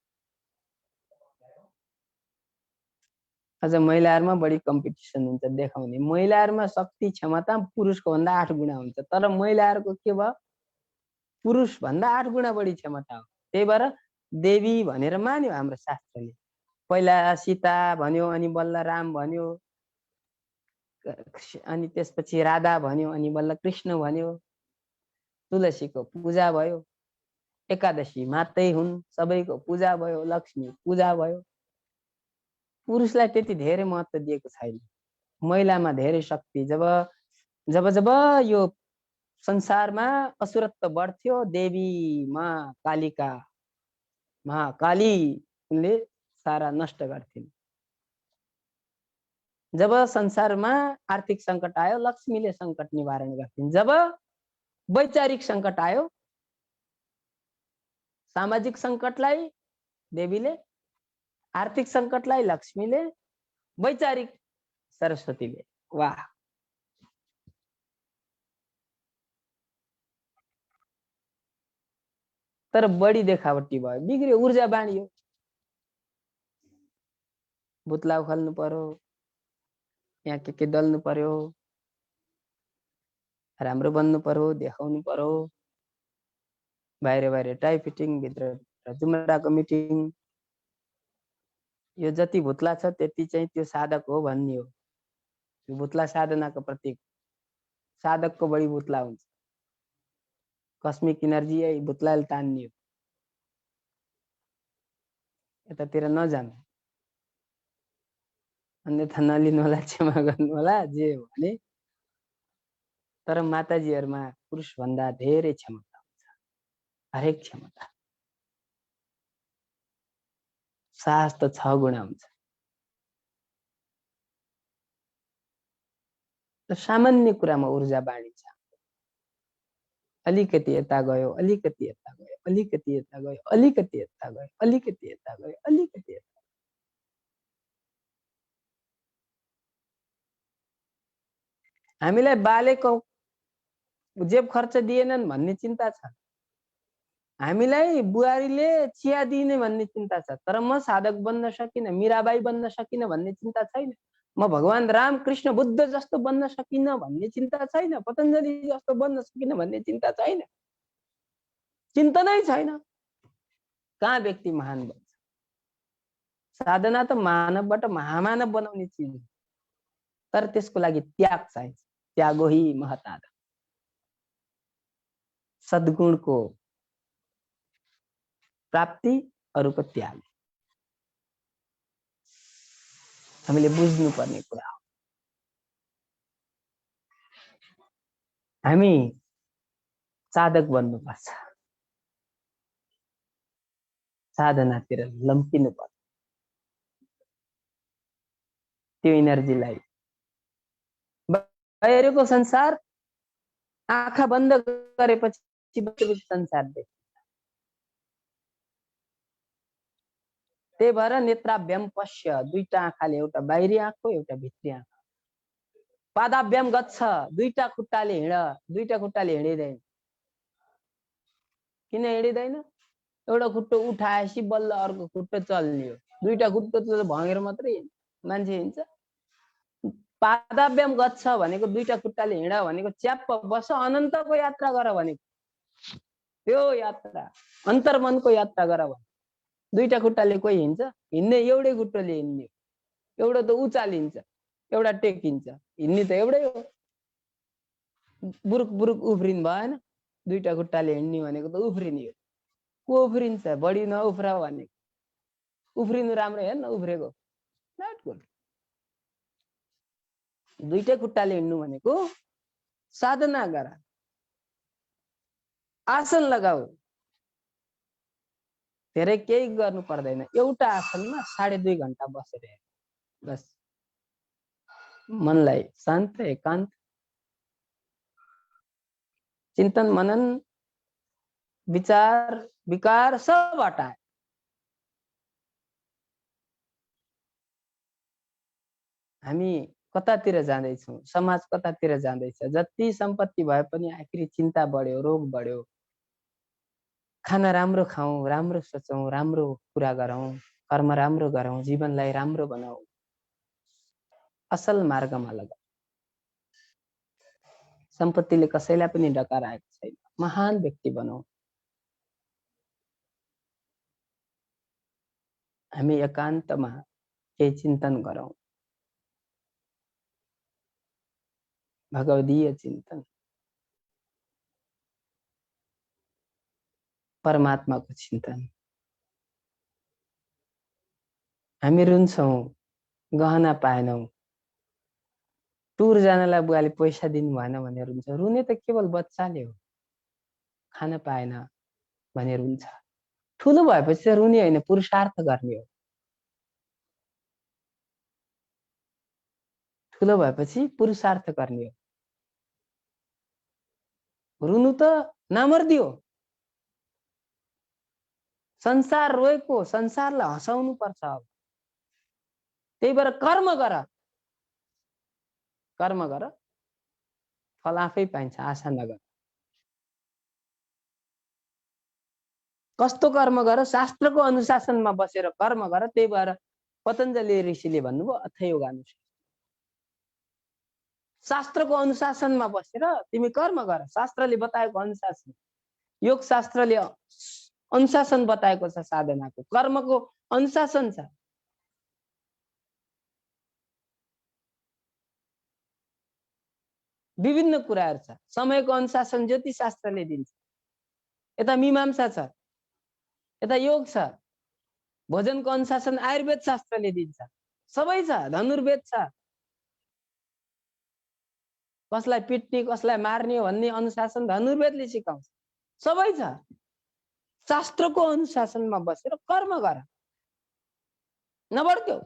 अझ महिलाहरूमा बढी कम्पिटिसन हुन्छ देखाउने। महिलाहरूमा शक्ति क्षमता पुरुषको भन्दा 8 गुणा हुन्छ। तर महिलाहरूको के भयो? पुरुष भन्दा 8 गुणा बढी क्षमता हो। त्यही भएर देवी भनेर मान्यो हाम्रो शास्त्रले। पहिला सीता भन्यो, अनि बल्ल राम भन्यो, अनि त्यसपछि राधा भन्यो, अनि बल्ल कृष्ण भन्यो। तुलसीको पूजा भयो, एकादशी मात्रै हुन्, सबैको पूजा भयो, लक्ष्मी पूजा भयो। पुरुषलाई त्यति धेरै महत्त्व दिएको छैन। महिलामा धेरै शक्ति। जब जब जब यो संसारमा असुरत्व बढ्थ्यो, देवी माँ कालिका, महाकाली, उनले सारा नष्ट गर्थिन्। जब संसारमा आर्थिक सङ्कट आयो लक्ष्मीले सङ्कट निवारण गर्थिन्। जब वैचारिक सङ्कट आयो सामाजिक सङ्कटलाई देवीले, आर्थिक सङ्कटलाई लक्ष्मीले, वैचारिक सरस्वतीले। वाह! तर बढी देखावटी भयो, बिग्रियो, ऊर्जा बाँडियो। भुत्ला उखाल्नु पर्यो, यहाँ के दल्नु पर्यो, राम्रो बन्नु पर्यो, देखाउनु पर्यो, बाहिर बाहिर टाई फिटिङ, भित्र जुमराको मिटिङ। यो जति भुत्ला छ त्यति चाहिँ त्यो साधक हो भन्ने हो। यो भुत्ला साधनाको प्रतीक, साधकको बढी भुत्ला हुन्छ। कस्मिक इनर्जी यही भुत्लाले तान्ने हो। यतातिर नजानु, अन्यथा नलिनु होला, क्षमा गर्नु होला जे हो भने। तर माताजीहरुमा पुरुष भन्दा धेरै क्षमता हुन्छ, हरेक क्षमता। साहस त 6 गुणा हुन्छ। त सामान्य कुरामा ऊर्जा बाँडिन्छ। अलिकति यता गयो, अलिकति यता गयो, अलिकति यता गयो, अलिकति यता गयो, अलिकति यता गयो, अलिकति यता। हामीलाई बालेको जेब खर्च दिएनन् भन्ने चिन्ता छ, हामीलाई बुहारीले चिया दिने भन्ने चिन्ता छ, तर म साधक बन्न सकिन, मीराबाई बन्न सकिन भन्ने चिन्ता छैन। म भगवान राम कृष्ण बुद्ध जस्तो बन्न सकिन भन्ने चिन्ता छैन, पतञ्जलि जस्तो बन्न सकिन भन्ने चिन्ता छैन, चिन्तनै छैन। कहाँ व्यक्ति महान बन्छ? साधना त मानवबाट महामानव बनाउने चिज हो, तर त्यसको लागि त्याग चाहिन्छ। त्यागो ही महताद। सद्गुणको प्राप्ति, अरूको त्याग, हामीले बुझ्नुपर्ने कुरा हो। हामी साधक बन्नुपर्छ, साधनातिर लम्किनुपर्छ। त्यो इनर्जीलाई बाहिरको संसार आँखा बन्द गरेपछि संसार देख्छ। त्यही भएर नेत्राभ्याम पश्य, दुईटा आँखाले, एउटा बाहिरी आँखा एउटा भित्री आँखा। पादाभ्याम गच्छ, दुईटा खुट्टाले हिँड, दुईटा खुट्टाले हिँडिँदैन। किन हिँडिँदैन? एउटा खुट्टो उठाएपछि बल्ल अर्को खुट्टो चल्ने हो, दुईटा खुट्टो त भँगेर मात्रै मान्छे हिँड्छ। पादाभ्याम गच्छ भनेको दुईटा खुट्टाले हिँड भनेको च्याप्प बस अनन्तको यात्रा गर भनेको, त्यो यात्रा अन्तर्मनको यात्रा गर भने। दुईटा खुट्टाले कोही हिँड्छ? हिँड्ने एउटै खुट्टोले हिँड्ने, एउटा त उचालिन्छ, एउटा टेकिन्छ, हिँड्ने त एउटै हो। बुरुक बुरुक उफ्रिनु भएन, दुईटा खुट्टाले हिँड्ने भनेको त उफ्रिने हो। को उफ्रिन्छ? बढी नउफ्राउ भनेको। उफ्रिनु राम्रो हेर्न, उफ्रेको नट गुड। दुईटै खुट्टाले हिँड्नु भनेको साधना गर, आसन लगाऊ, धेरै केही गर्नु पर्दैन। एउटा आसनमा 2.5 घण्टा बसेर बस मनलाई शान्त, एकान्त, चिन्तन मनन विचार विकार सब हटाए। हामी कतातिर जाँदैछौँ? समाज कतातिर जाँदैछ? जति सम्पत्ति भए पनि आखिरी चिन्ता बढ्यो, रोग बढ्यो। खाना राम्रो खाऊँ, राम्रो सोचौँ, राम्रो कुरा गरौँ, कर्म राम्रो गरौँ, जीवनलाई राम्रो बनाऊ, असल मार्गमा लगाऊ। सम्पत्तिले कसैलाई पनि डकाराएको छैन। महान व्यक्ति बनाऊ। हामी एकान्तमा केही चिन्तन गरौँ, भगवदीय चिन्तन, परमात्माको चिन्तन। हामी रुन्छौँ, गहना पाएनौँ, टुर जानलाई बुवाले पैसा दिनु भएन भनेर रुन्छ। रुने त केवल बच्चाले हो, खान पाएन भनेर रुन्छ। ठुलो भएपछि रुने होइन, पुरुषार्थ गर्ने हो। ठुलो भएपछि पुरुषार्थ गर्ने हो। रुनु त नामर्दी हो। संसार रोएको, संसारलाई हँसाउनु पर्छ। त्यही भएर कर्म गर, कर्म गर, फल आफै पाइन्छ, आशा नगर। कस्तो कर्म गर? शास्त्रको अनुशासनमा बसेर कर्म गर। त्यही भएर पतञ्जलि ऋषिले भन्नुभयो अथ योगानुशासन। शास्त्रको अनुशासनमा बसेर तिमी कर्म गर। शास्त्रले बताएको अनुशासन, योग शास्त्रले अनुशासन बताएको छ साधनाको, कर्मको अनुशासन छ। विभिन्न कुराहरू छ। समयको अनुशासन ज्योतिष शास्त्रले दिन्छ, यता मीमांसा छ, यता योग छ। भोजनको अनुशासन आयुर्वेद शास्त्रले दिन्छ, सबै छ। धनुर्वेद छ, कसलाई पिट्ने कसलाई मार्ने भन्ने अनुशासन धनुर्वेदले सिकाउँछ, सबै छ। शास्त्रको अनुशासनमा बसेर कर्म गर, नबढ्क्यौ,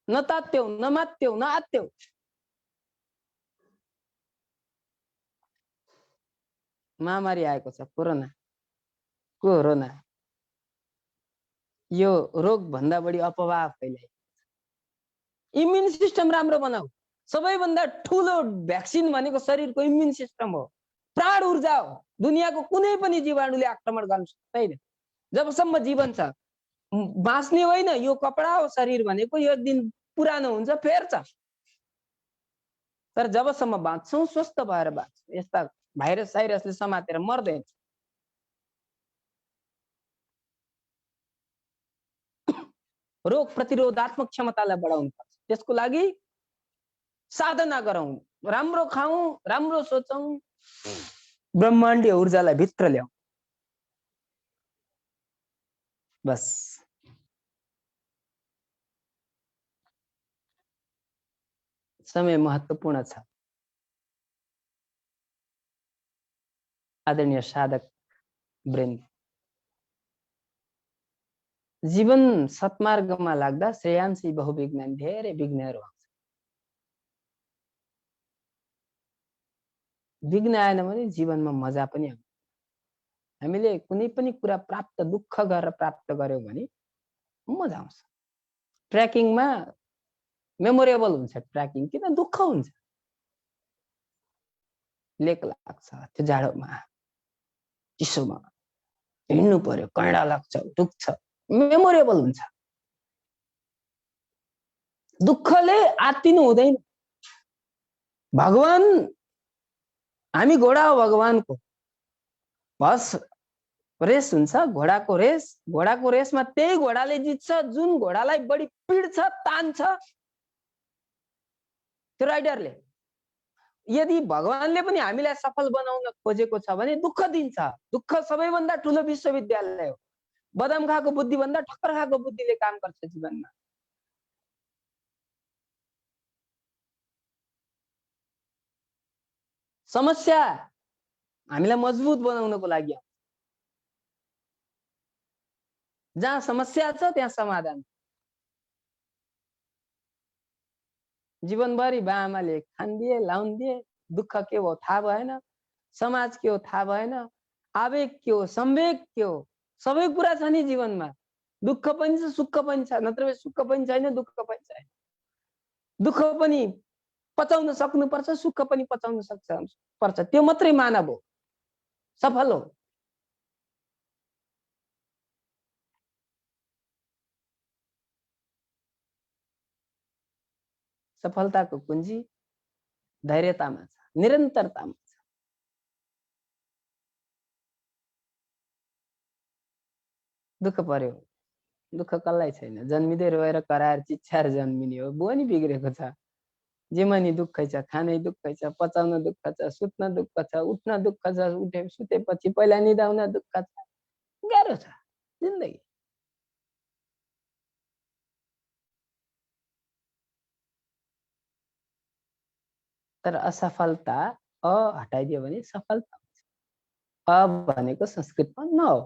नतात्यौ, नमात्यौ, नआत्यौ। महामारी आएको छ, कोरोना। यो रोग भन्दा बढी अपवाह फैलाइ। इम्युन सिस्टम राम्रो बनाऊ। सबैभन्दा ठुलो भ्याक्सिन भनेको शरीरको इम्युन सिस्टम हो, प्राण ऊर्जा हो। दुनियाँको कुनै पनि जीवाणुले आक्रमण गर्न सक्दैन जबसम्म जीवन छ। बाँच्ने होइन, यो कपडा हो शरीर भनेको, यो एक दिन पुरानो हुन्छ, फेर्छ। तर जबसम्म बाँच्छौँ स्वस्थ भएर बाँच्छौँ, यस्ता भाइरस साइरसले समातेर मर्दैन। रोग प्रतिरोधात्मक क्षमतालाई बढाउनु पर्छ। त्यसको लागि साधना गरौँ, राम्रो खाऊ, राम्रो सोचौँ, ब्रह्माण्डीय ऊर्जालाई भित्र ल्याऊ। बस। समय महत्त्वपूर्ण छ। आदरणीय साधक वृन्द, जीवन सत्मार्गमा लाग्दा श्रेयांशी बहुविज्ञान धेरै विघ्नहरू आउँछ। विघ्न आएन भने जीवनमा मजा पनि आउँछ। हामीले कुनै पनि कुरा प्राप्त, दुःख गरेर प्राप्त गर्यौं भने मजा आउँछ। ट्रेकिङमा मेमोरेबल हुन्छ ट्रेकिङ, किन दुःख हुन्छ, लेक लाग्छ, त्यो जाडोमा चिसोमा हिँड्नु पर्यो, कैडा लाग्छ, दुख्छ, मेमोरेबल हुन्छ। दुःखले आत्तिनु हुँदैन। भगवान, हामी घोडा हो भगवानको। बस रेस हुन्छ, घोडाको रेस। घोडाको रेसमा त्यही घोडाले जित्छ जुन घोडालाई बढी पिड्छ, तान्छ त्यो राइडरले। यदि भगवानले पनि हामीलाई सफल बनाउन खोजेको छ भने दुःख दिन्छ। दुःख सबैभन्दा ठुलो विश्वविद्यालय हो। बदाम खाएको बुद्धि भन्दा ठक्कर खाएको बुद्धिले काम गर्छ जीवनमा। समस्या हामीलाई मजबुत बनाउनको लागि, जहाँ समस्या छ त्यहाँ समाधान। जीवनभरि बाआमाले खानदिए, लाउनदिए, दुःख के हो थाहा भएन, समाज के हो थाहा भएन, आवेग के हो, संवेग के हो, सबै कुरा छ नि जीवनमा। दुःख पनि छ, सुख पनि छ, नत्र सुख पनि छैन, दुःख पनि छैन। दुःख पनि पचाउन सक्नुपर्छ, सुख पनि पचाउन पर्छ, त्यो मात्रै मानव हो, सफल हो। सफलताको कुञ्जी धैर्यतामा छ, निरन्तरतामा छ। दुःख पर्यो, दुःख कसलाई छैन। जन्मिँदै रोएर कराएर चिच्याएर जन्मिने हो। बुवा नि बिग्रेको छ, जेमा नि दुःखै छ, खानै दुःखै छ, पचाउन दुःख छ, सुत्न दुःख छ, उठ्न दुःख छ, सुतेपछि पहिला निदाउन दुःख छ। गाह्रो छ जिन्दगी। तर असफलता अ हटाइदियो भने सफलता हुन्छ। अ भनेको संस्कृतमा न हो।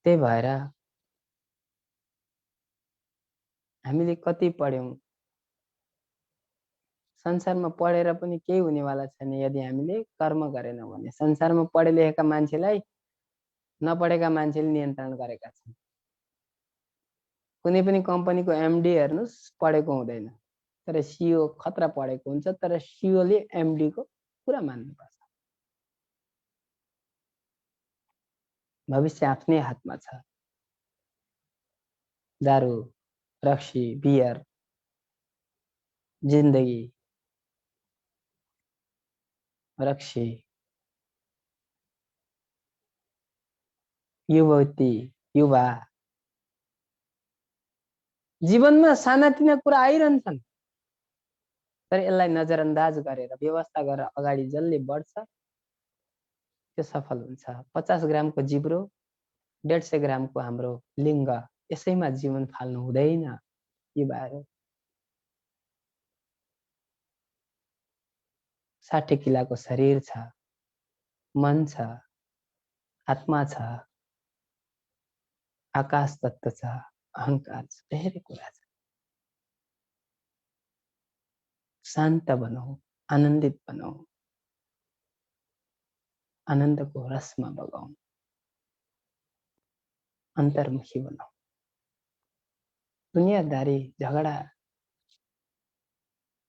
त्यही भएर हामीले कति पढ्यौं, संसारमा पढेर पनि केही हुनेवाला छैन यदि हामीले कर्म गरेनौं भने। संसारमा पढे लेखेका मान्छेलाई नपढेका मान्छेले नियन्त्रण गरेका छन्। कुनै पनि कम्पनीको एमडी हेर्नुस्, पढेको हुँदैन, तर सीईओ खतरा पढेको हुन्छ, तर सीईओले एमडी को कुरा मान्नुपर्छ। भविष्य आफ्नै हातमा छ। दारू, रक्सी, बियर, जिन्दगी, रक्सी, युवती, युवा, जीवनमा सानातिना कुरा आइरहन्छन्, तर यसलाई नजरअन्दाज गरेर व्यवस्था गरेर अगाडि जसले बढ्छ त्यो सफल हुन्छ। 50 ग्रामको जिब्रो, 150 ग्रामको हाम्रो लिङ्ग, यसैमा जीवन फाल्नु हुँदैन। युवाहरू 60 किलोको शरीर छ, मन छ, आत्मा छ, आकाश तत्व छ, अहंकार छ, धेरै कुरा छ। शान्त बनौ, आनन्दित बनौ, आनन्दको रसमा बगाऊ, अन्तर्मुखी बनौ। दुनियादारी झगडा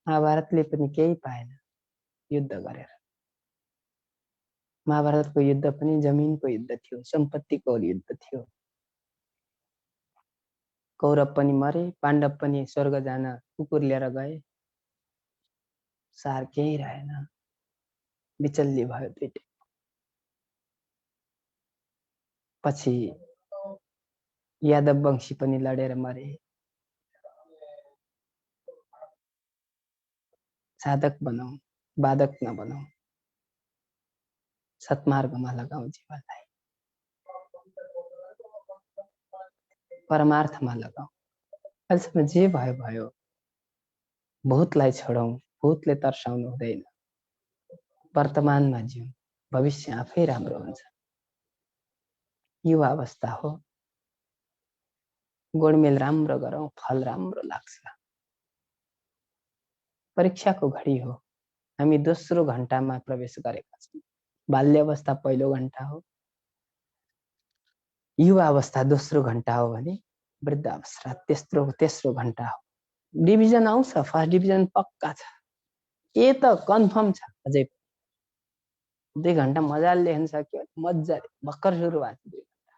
महाभारतले पनि केही पाएन युद्ध गरेर। महाभारतको युद्ध पनि जमिनको युद्ध थियो, सम्पत्तिको युद्ध थियो। कौरव पनि मरे, पाण्डव पनि स्वर्ग जान कुकुर लिएर गए, सार केही रहेन, विचल्य भयो दुईटै। पछि यादव वंशी पनि लडेर मरे। साधक बनौ, बाधक नबनौ, सत्मार्गमा लगाऊ जीवनलाई, परमार्थमा लगाऊ। अहिलेसम्म जे भयो भयो, भूतलाई छोडौं, भूतले तर्साउनु हुँदैन। वर्तमानमा जिउँ, भविष्य आफै राम्रो हुन्छ। युवा अवस्था हो, गोडमेल राम्रो गरौँ, फल राम्रो लाग्छ। परीक्षाको घडी हो, हामी दोस्रो घण्टामा प्रवेश गरेका छौँ। बाल्य अवस्था पहिलो घण्टा हो, युवा अवस्था दोस्रो घण्टा हो भने वृद्ध अवस्था तेस्रो घण्टा हो। डिभिजन आउँछ, फर्स्ट डिभिजन पक्का छ, ए त कन्फर्म छ। अझै 2 घण्टा मजाले लेख्न सक्यो, मजाले भर्खर सुरु भएको 2 घण्टा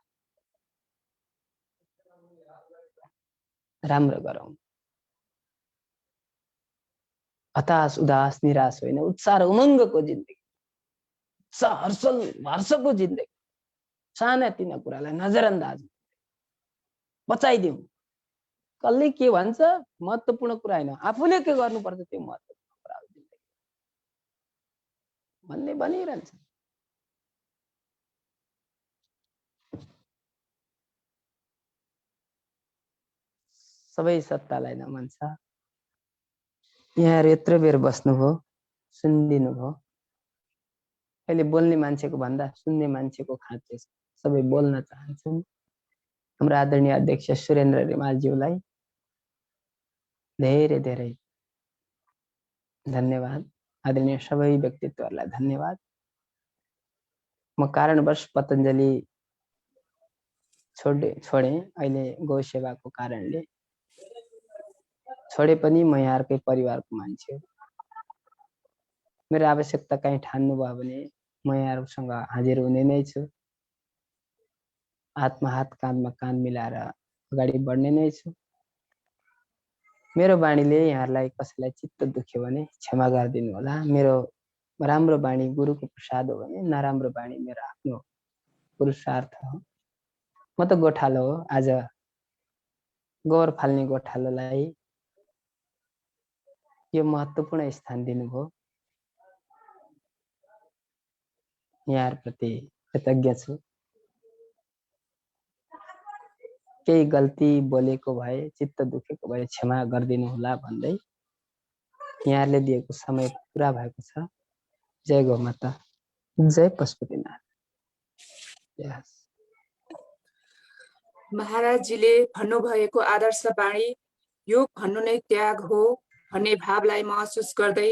राम्रो गरौँ। हताश, उदास, निराश होइन, उत्साह र उमङ्गको जिन्दगी, हर्षको जिन्दगी। सानातिना कुरालाई नजरअन्दाज बचाइदिउँ। कसले के भन्छ महत्त्वपूर्ण कुरा होइन, आफूले के गर्नुपर्छ त्यो महत्त्वपूर्ण कुरा हो जिन्दगी भन्ने भनिरहन्छ। सबै सत्तालाई नमन छ। यहाँ यत्रो बेर बस्नुभयो, सुनिदिनु भयो। अहिले बोल्ने मान्छेको भन्दा सुन्ने मान्छेको खाँचो छ। सबै बोल्न चाहन्छन्। हाम्रो आदरणीय अध्यक्ष सुरेन्द्र रिमालज्यूलाई धेरै धेरै धन्यवाद। आदरणीय सबै व्यक्तित्वहरूलाई धन्यवाद। म कारणवश पतञ्जलि छोडे अहिले गौ सेवाको कारणले छोडे पनि म यहाँकै परिवारको मान्छे हो। मेरो आवश्यकता कहीँ ठान्नु भयो भने म यहाँहरूसँग हाजिर हुने नै छु। हातमा हात काँधमा काँध मिलाएर अगाडि बढ्ने नै छु। मेरो बाणीले यहाँहरूलाई कसैलाई चित्त दुख्यो भने क्षमा गरिदिनु होला। मेरो राम्रो बाणी गुरुको प्रसाद हो भने नराम्रो बाणी मेरो आफ्नो पुरुषार्थ हो। म त गोठालो हो। आज गोबर फाल्ने गोठालोलाई यो महत्त्वपूर्ण स्थान दिनुभयो। यहाँहरूप्रति कृतज्ञ छु। केही गल्ती बोलेको भए, चित्त दुखेको भए क्षमा गरिदिनु होला भन्दै यहाँहरूले दिएको समय पुरा भएको छ। जय गौमाता, जय पशुपतिनाथ। महाराजजीले भन्नुभएको आदर्श बाणी योग भन्नु नै त्याग हो भन्ने भावलाई महसुस गर्दै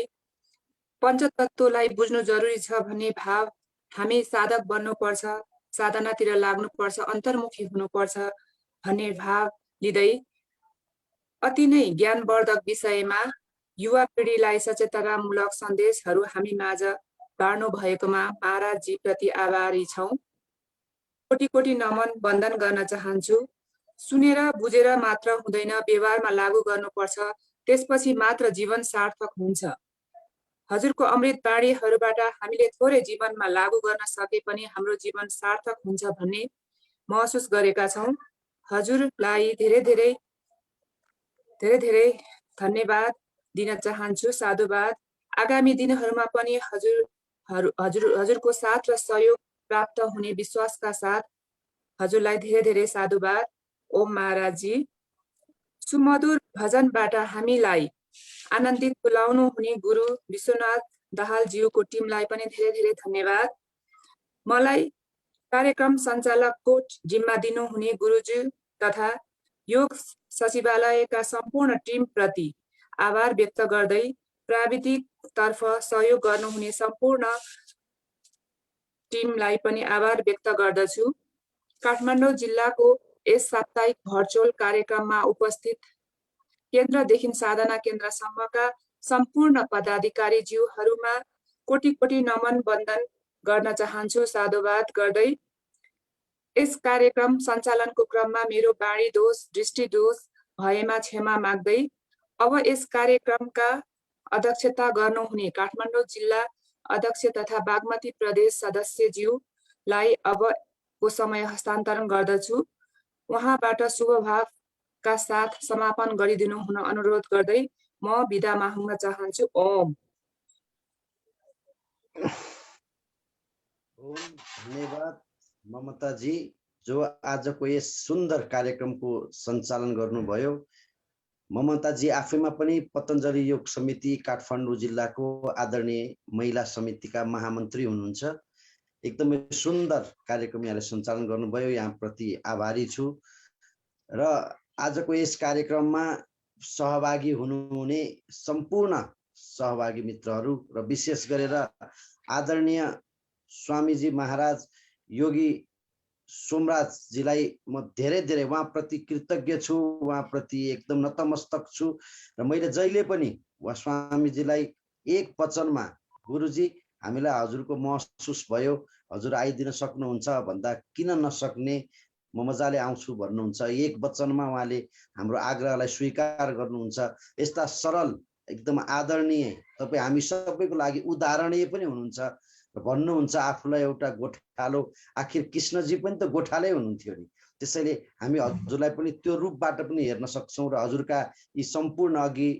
पञ्चतत्त्वलाई बुझ्नु जरुरी छ भन्ने भाव, हामी साधक बन्नुपर्छ, साधनातिर लाग्नुपर्छ, अन्तर्मुखी हुनुपर्छ भन्ने भाव लिँदै अति नै ज्ञानवर्धक विषयमा युवा पिँढीलाई सचेतनामूलक सन्देशहरू हामी माझ बाँड्नु भएकोमा महाराजजी प्रति आभारी छौँ। कोटी कोटी नमन वन्दन गर्न चाहन्छु। सुनेर बुझेर मात्र हुँदैन, व्यवहारमा लागू गर्नुपर्छ, त्यसपछि मात्र जीवन सार्थक हुन्छ। हजुरको अमृत बाणीहरूबाट हामीले थोरै जीवनमा लागू गर्न सके पनि हाम्रो जीवन सार्थक हुन्छ भन्ने महसुस गरेका छौँ। हजुरलाई धेरै धेरै धेरै धेरै धन्यवाद दिन चाहन्छु, साधुवाद। आगामी दिनहरूमा पनि हजुरको साथ र सहयोग प्राप्त हुने विश्वासका साथ हजुरलाई धेरै धेरै साधुवाद। ओम महाराजजी। सुमधुर भजनबाट हामीलाई आनन्दित तुल्याउनु हुने गुरु विश्वनाथ दाहालज्यूको टिमलाई पनि धेरै धेरै धन्यवाद। मलाई कार्यक्रम सञ्चालकको जिम्मा दिनुहुने गुरुज्यू तथा योग सचिवालयका सम्पूर्ण टिमप्रति आभार व्यक्त गर्दै प्राविधिक तर्फ सहयोग गर्नुहुने सम्पूर्ण टिमलाई पनि आभार व्यक्त गर्दछु। काठमाडौँ जिल्लाको यस साप्ताहिक भर्चुअल कार्यक्रममा उपस्थित केन्द्रदेखि साधना केन्द्रसम्मका सम्पूर्ण पदाधिकारीज्यूहरूमा कोटी कोटी नमन वन्दन गर्न चाहन्छु, साधुवाद गर्दै यस कार्यक्रम सञ्चालनको क्रममा मेरो बाणी दोष, दृष्टि दोष भएमा क्षमा माग्दै अब यस कार्यक्रमका अध्यक्षता गर्नुहुने काठमाडौँ जिल्ला अध्यक्ष तथा बागमती प्रदेश सदस्यज्यूलाई अबको समय हस्तान्तरण गर्दछु। उहाँबाट शुभभावका साथ समापन गरिदिनु हुन अनुरोध गर्दै म बिदा माग्न चाहन्छु। ओम। धन्यवाद ममताजी, जो आजको यस सुन्दर कार्यक्रमको सञ्चालन गर्नुभयो। ममताजी आफैमा पनि पतञ्जलि योग समिति काठमाडौँ जिल्लाको आदरणीय महिला समितिका महामन्त्री हुनुहुन्छ। एकदमै सुन्दर कार्यक्रम यहाँले सञ्चालन गर्नुभयो, यहाँप्रति आभारी छु। र आजको यस कार्यक्रममा सहभागी हुनुहुने सम्पूर्ण सहभागी मित्रहरू र विशेष गरेर आदरणीय स्वामीजी महाराज योगी सोमराजजीलाई म धेरै धेरै उहाँप्रति कृतज्ञ छु, उहाँप्रति एकदम नतमस्तक छु। र मैले जहिले पनि उहाँ स्वामीजीलाई एक वचनमा, गुरुजी हामीलाई हजुरको महसुस भयो, हजुर आइदिन सक्नुहुन्छ भन्दा किन नसक्ने, म मजाले आउँछु भन्नुहुन्छ। एक वचनमा उहाँले हाम्रो आग्रहलाई स्वीकार गर्नुहुन्छ। यस्ता सरल एकदम आदरणीय तपाईँ हामी सबैको लागि उदाहरणीय पनि हुनुहुन्छ। भन्नुहुन्छ आफूलाई एउटा गोठालो, आखिर कृष्णजी पनि त गोठालै हुनुहुन्थ्यो नि। त्यसैले हामी हजुरलाई पनि त्यो रूपबाट पनि हेर्न सक्छौँ। र हजुरका यी सम्पूर्ण अघि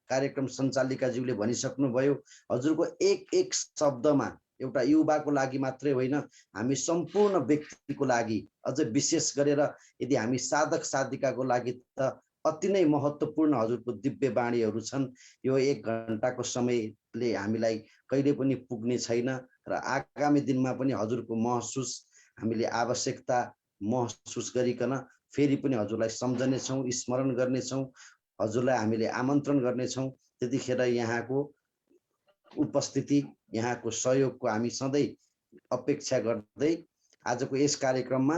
कार्यक्रम सञ्चालिकाज्यूले भनिसक्नुभयो, हजुरको एक एक शब्दमा एउटा युवाको लागि मात्रै होइन, हामी सम्पूर्ण व्यक्तिको लागि, अझ विशेष गरेर यदि हामी साधक साधिकाको लागि त अति नै महत्त्वपूर्ण हजुरको दिव्य बाणीहरू छन्। यो एक घण्टाको समयले हामीलाई कहिले पनि पुग्ने छैन। र आगामी दिनमा पनि हजुरको महसुस हामीले आवश्यकता महसुस गरिकन फेरि पनि हजुरलाई सम्झनेछौँ, स्मरण गर्नेछौँ, हजुरलाई हामीले आमन्त्रण गर्नेछौँ। त्यतिखेर यहाँको उपस्थिति, यहाँको सहयोगको हामी सधैँ अपेक्षा गर्दै आजको यस कार्यक्रममा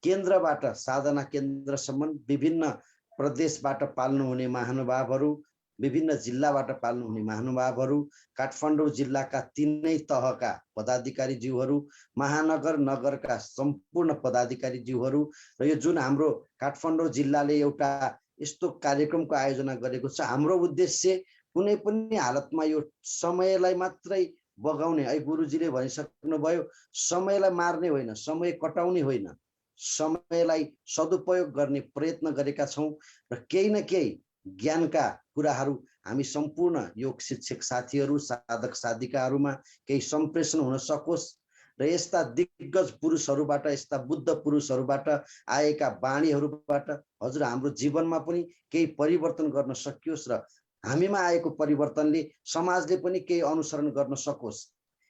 केन्द्रबाट साधना केन्द्रसम्म विभिन्न प्रदेशबाट पाल्नुहुने महानुभावहरू, विभिन्न जिल्लाबाट पाल्नुहुने महानुभावहरू, काठमाडौँ जिल्लाका तीनै तहका पदाधिकारीज्यूहरू, महानगर नगरका सम्पूर्ण पदाधिकारीज्यूहरू र यो जुन हाम्रो काठमाडौँ जिल्लाले एउटा यस्तो कार्यक्रमको आयोजना गरेको छ, हाम्रो उद्देश्य कुनै पनि हालतमा यो समयलाई मात्रै बगाउने, है गुरुजीले भनिसक्नुभयो, समयलाई मार्ने होइन, समय कटाउने होइन, समयलाई सदुपयोग गर्ने प्रयत्न गरेका छौँ। र केही न केही ज्ञानका कुराहरू हामी सम्पूर्ण योग शिक्षक साथीहरू, साधक साधिकाहरूमा केही सम्प्रेषण हुन सकोस् र यस्ता दिग्गज पुरुषहरूबाट, यस्ता बुद्ध पुरुषहरूबाट आएका बाणीहरूबाट हजुर हाम्रो जीवनमा पनि केही परिवर्तन गर्न सकियोस् र हामीमा आएको परिवर्तनले समाजले पनि केही अनुसरण गर्न सकोस्।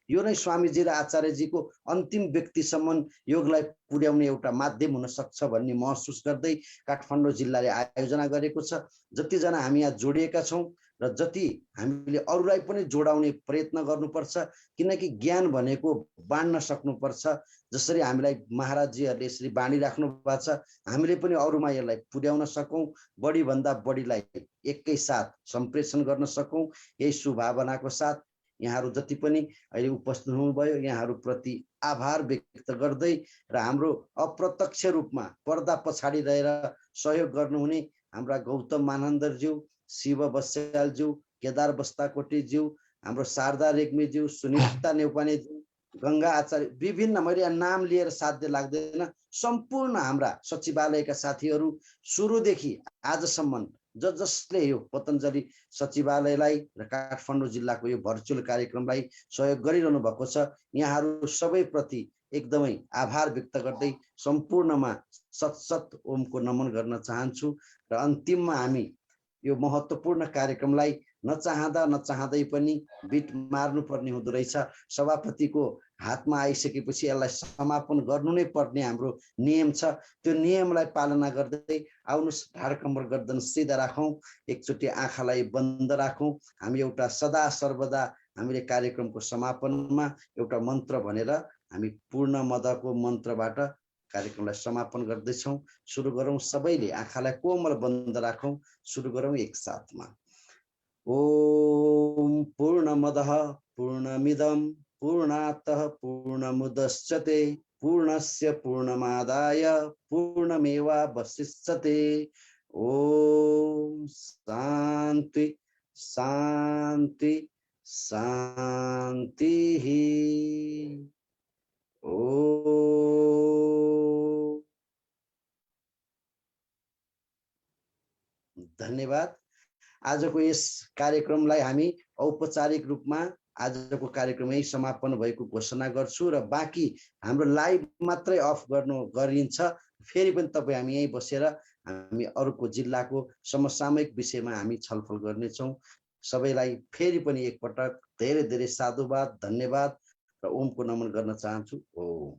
यो नै स्वामीजी र आचार्यजीको अन्तिम व्यक्तिसम्म योगलाई पुर्याउने एउटा माध्यम हुन सक्छ भन्ने महसुस गर्दै काठमाडौँ जिल्लाले आयोजना गरेको छ। जतिजना हामी यहाँ जोडिएका छौँ र जति हामीले अरूलाई पनि जोडाउने प्रयत्न गर्नुपर्छ, किनकि ज्ञान भनेको बाँड्न सक्नुपर्छ। जसरी हामीलाई महाराजजीहरूले यसरी बाँडिराख्नु भएको छ, हामीले पनि अरूमा यसलाई पुर्याउन सकौँ, बढीभन्दा बढीलाई एकैसाथ सम्प्रेषण गर्न सकौँ। यही शुभभावनाको साथ यहाँहरू जति पनि अहिले उपस्थित हुनुभयो यहाँहरूप्रति आभार व्यक्त गर्दै र हाम्रो अप्रत्यक्ष रूपमा पर्दा पछाडि रहेर सहयोग गर्नुहुने हाम्रा गौतम मानन्दरज्यू, शिव बस्यालज्यू, केदार बस्ताकोटीज्यू, हाम्रो शारदा रेग्मीज्यू, सुनिता नेउपानेज्यू, गंगा आचार्य, विभिन्न मैले नाम लिएर साध्य लाग्दैन, सम्पूर्ण हाम्रा सचिवालयका साथीहरू सुरुदेखि आजसम्म जसले यो पतञ्जलि सचिवालयलाई र काठमाडौँ जिल्लाको यो भर्चुअल कार्यक्रमलाई सहयोग गरिरहनु भएको छ, यहाँहरू सबैप्रति एकदमै आभार व्यक्त गर्दै सम्पूर्णमा सत ओमको नमन गर्न चाहन्छु। र अन्तिममा हामी यो महत्त्वपूर्ण कार्यक्रमलाई नचाहँदै पनि बिट मार्नुपर्ने हुँदो रहेछ। सभापतिको हातमा आइसकेपछि यसलाई समापन गर्नु नै पर्ने हाम्रो नियम छ। त्यो नियमलाई पालना गर्दै आउनुहोस्, ढाड कम्मर गर्दन सिधा राखौँ, एकचोटि आँखालाई बन्द राखौँ। हामी एउटा सदा सर्वदा हामीले कार्यक्रमको समापनमा एउटा मन्त्र भनेर हामी पूर्ण मदको मन्त्रबाट कार्यक्रमलाई समापन गर्दैछौँ। सुरु गरौँ, सबैले आँखालाई कोमल बन्द राखौँ, सुरु गरौँ एकसाथमा। ओम पूर्णमदः पूर्णमिदं पूर्णातः पूर्णमुदच्यते पूर्णस्य पूर्णमादाय पूर्णमेवावशिष्यते। ओम शान्ति शान्ति शान्तिः। ओम धन्यवाद। आजको यस कार्यक्रमलाई हामी औपचारिक रूपमा आजको कार्यक्रमै समापन भएको घोषणा गर्छु र बाँकी हाम्रो लाइभ मात्रै अफ गरिन्छ। फेरि पनि तपाईँ हामी यहीँ बसेर हामी अरूको जिल्लाको समसामयिक विषयमा हामी छलफल गर्नेछौँ। सबैलाई फेरि पनि एकपटक धेरै धेरै साधुवाद, धन्यवाद र ओमको नमन गर्न चाहन्छु। ओम।